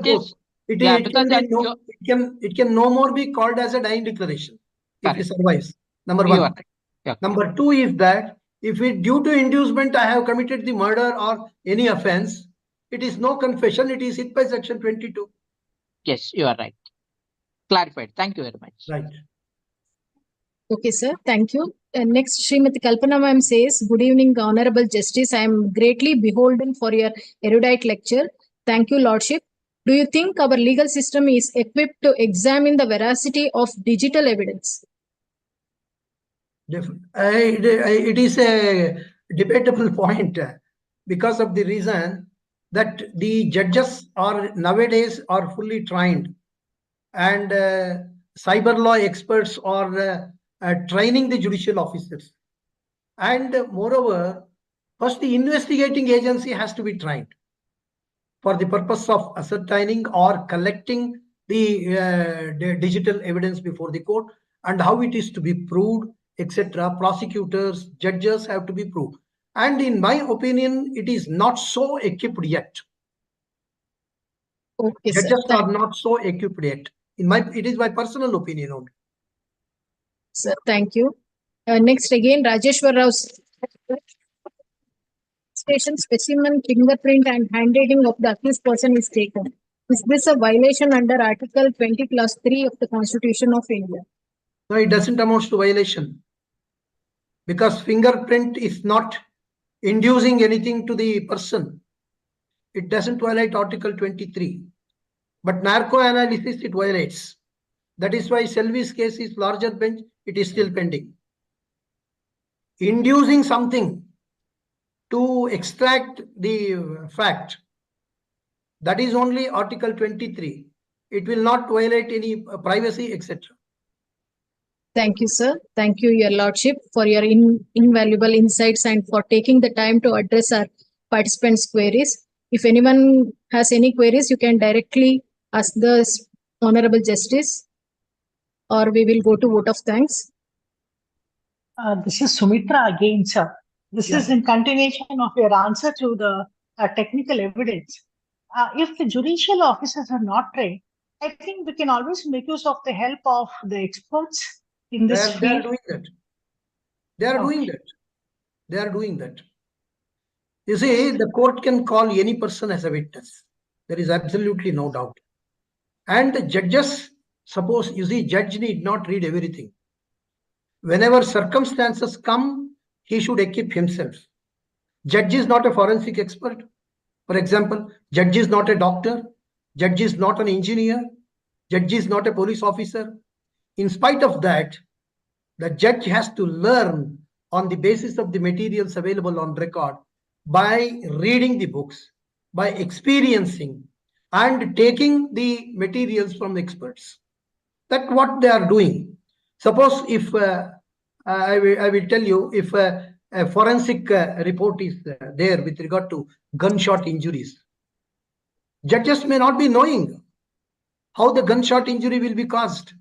is. It can no more be called as a dying declaration if he survives. Number one. Right. Yeah. Number two is that if it due to inducement I have committed the murder or any offense, it is no confession. It is hit by section 22. Yes, you are right. Clarified. Thank you very much. Right. Okay, sir. Thank you. Next, Srimati Kalpana ma'am says, good evening, Honorable Justice. I am greatly beholden for your erudite lecture. Thank you, Lordship. Do you think our legal system is equipped to examine the veracity of digital evidence? It is a debatable point because of the reason that the judges are nowadays are fully trained, and cyber law experts are training the judicial officers. And moreover, first the investigating agency has to be trained for the purpose of ascertaining or collecting the digital evidence before the court and how it is to be proved, etc. Prosecutors, judges have to be proved. And in my opinion, it is not so equipped yet. Okay, judges sir. are not so equipped yet. It is my personal opinion only. Sir, thank you. Next again, Rajeshwar Rao. Station specimen, fingerprint and handwriting of the accused person is taken. Is this a violation under Article 20 Clause 3 of the Constitution of India? No, it doesn't amount to violation, because fingerprint is not inducing anything to the person. It doesn't violate Article 23. But narco analysis, it violates. That is why Selvi's case is larger bench, it is still pending. Inducing something to extract the fact, that is only Article 23. It will not violate any privacy, etc. Thank you, sir. Thank you, Your Lordship, for your invaluable insights and for taking the time to address our participants' queries. If anyone has any queries, you can directly ask the Honorable Justice, or we will go to vote of thanks. This is Sumitra again, sir. This is in continuation of your answer to the technical evidence. If the judicial officers are not trained, I think we can always make use of the help of the experts in this field. They are doing that. They are doing that. They are doing that. You see, the court can call any person as a witness. There is absolutely no doubt. And the judges, suppose, you see, judge need not read everything. Whenever circumstances come, he should equip himself. Judge is not a forensic expert. For example, judge is not a doctor. Judge is not an engineer. Judge is not a police officer. In spite of that, the judge has to learn on the basis of the materials available on record by reading the books, by experiencing and taking the materials from the experts. That's what they are doing. Suppose if I will tell you, if a forensic report is there with regard to gunshot injuries, judges may not be knowing how the gunshot injury will be caused,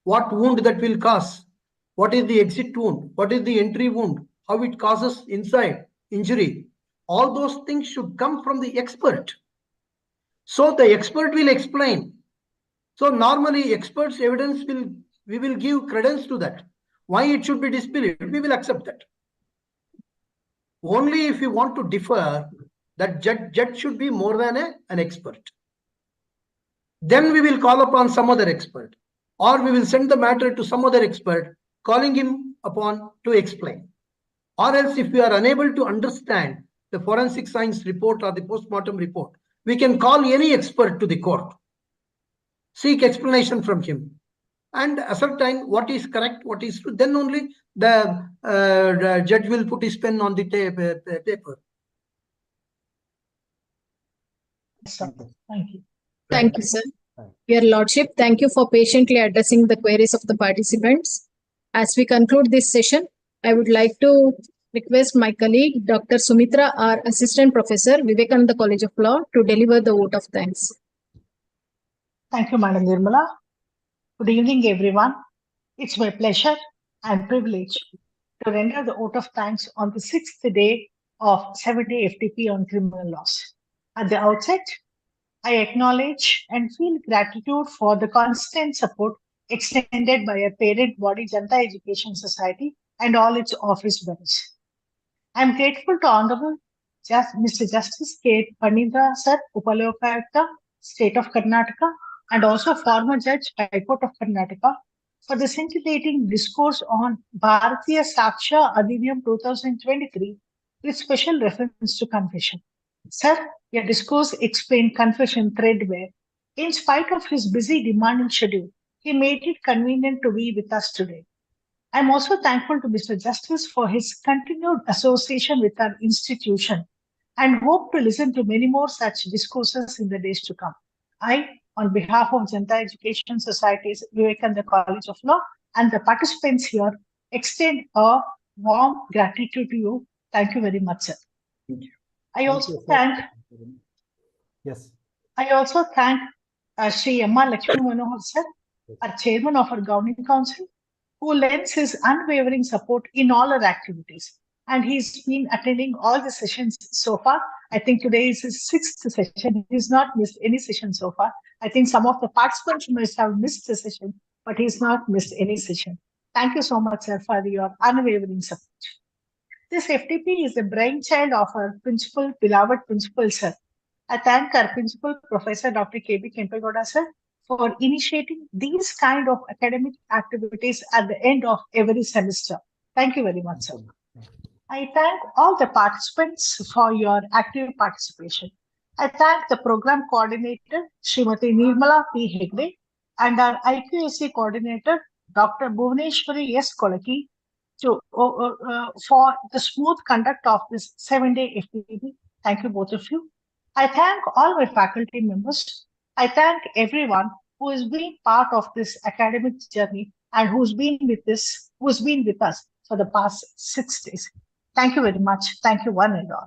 what wound that will cause, what is the exit wound, what is the entry wound, how it causes inside injury. All those things should come from the expert. So the expert will explain. So normally experts' evidence we will give credence to that. Why it should be disbelieved, we will accept that. Only if you want to differ, that judge should be more than an expert. Then we will call upon some other expert, or we will send the matter to some other expert, calling him upon to explain. Or else, if we are unable to understand the forensic science report or the post-mortem report, we can call any expert to the court, seek explanation from him, and ascertain what is correct, what is true. Then only the judge will put his pen on the paper. Thank you. Thank you, sir. Your Lordship, thank you for patiently addressing the queries of the participants. As we conclude this session, I would like to request my colleague, Dr. Sumitra, our Assistant Professor, Vivekananda College of Law, to deliver the vote of thanks. Thank you, Madam Nirmala. Good evening, everyone. It's my pleasure and privilege to render the vote of thanks on the 6th day of 7-day FDP on criminal laws. At the outset, I acknowledge and feel gratitude for the constant support extended by our parent body, Janata Education Society, and all its office bearers. I am grateful to Honorable Mr. Justice K. Panindra Sir, Upalokayukta, State of Karnataka, and also former Judge, High Court of Karnataka, for the scintillating discourse on Bhartiya Sakshya Adhiniyam 2023 with special reference to confession. Sir, your discourse explained confession threadbare. In spite of his busy, demanding schedule, he made it convenient to be with us today. I am also thankful to Mr. Justice for his continued association with our institution and hope to listen to many more such discourses in the days to come. I, on behalf of Janata Education Society's Vivekananda College of Law and the participants here, extend a warm gratitude to you. Thank you very much, sir. Thank you. I also thank Sri Amma Lakshmi Manohar sir, our chairman of our governing council, who lends his unwavering support in all our activities. And he's been attending all the sessions so far. I think today is his 6th session. He's not missed any session so far. I think some of the participants must have missed the session, but he's not missed any session. Thank you so much, sir, for your unwavering support. This FDP is the brainchild of our principal, beloved principal, sir. I thank our principal, Professor Dr. K.B. Kempegoda, sir, for initiating these kind of academic activities at the end of every semester. Thank you very much, sir. I thank all the participants for your active participation. I thank the program coordinator, Srimati Nirmala P. Hegde, and our IQAC coordinator, Dr. Bhuvaneshwari S. Kolaki, for the smooth conduct of this 7-day FDP. Thank you, both of you. I thank all my faculty members I thank everyone who has been part of this academic journey and who's been with us for the past 6 days. Thank you very much. Thank you, one and all.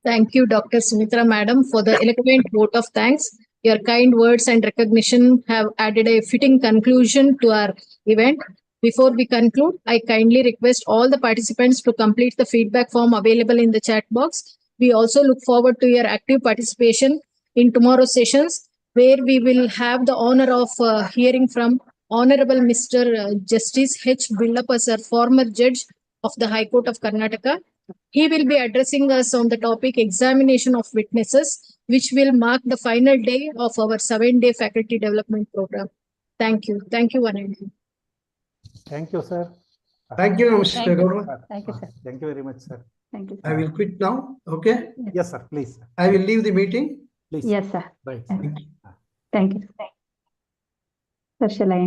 Thank you, Dr. Sumitra Madam, for the eloquent vote of thanks. Your kind words and recognition have added a fitting conclusion to our event. Before we conclude, I kindly request all the participants to complete the feedback form available in the chat box. We also look forward to your active participation in tomorrow's sessions, where we will have the honor of hearing from Honorable Mr. Justice H. Billappa sir, former judge of the High Court of Karnataka. He will be addressing us on the topic examination of witnesses, which will mark the final day of our 7-day faculty development program. Thank you. Thank you, one and all. Thank you, sir. Thank you, Mr. Thank you. Gaurav. Thank you, sir. Thank you very much, sir. Thank you, I sir. will quit now. Okay. Yes, sir. Please. I will leave the meeting. Please. Yes, sir. Right. Thank you. Sir, shall I end?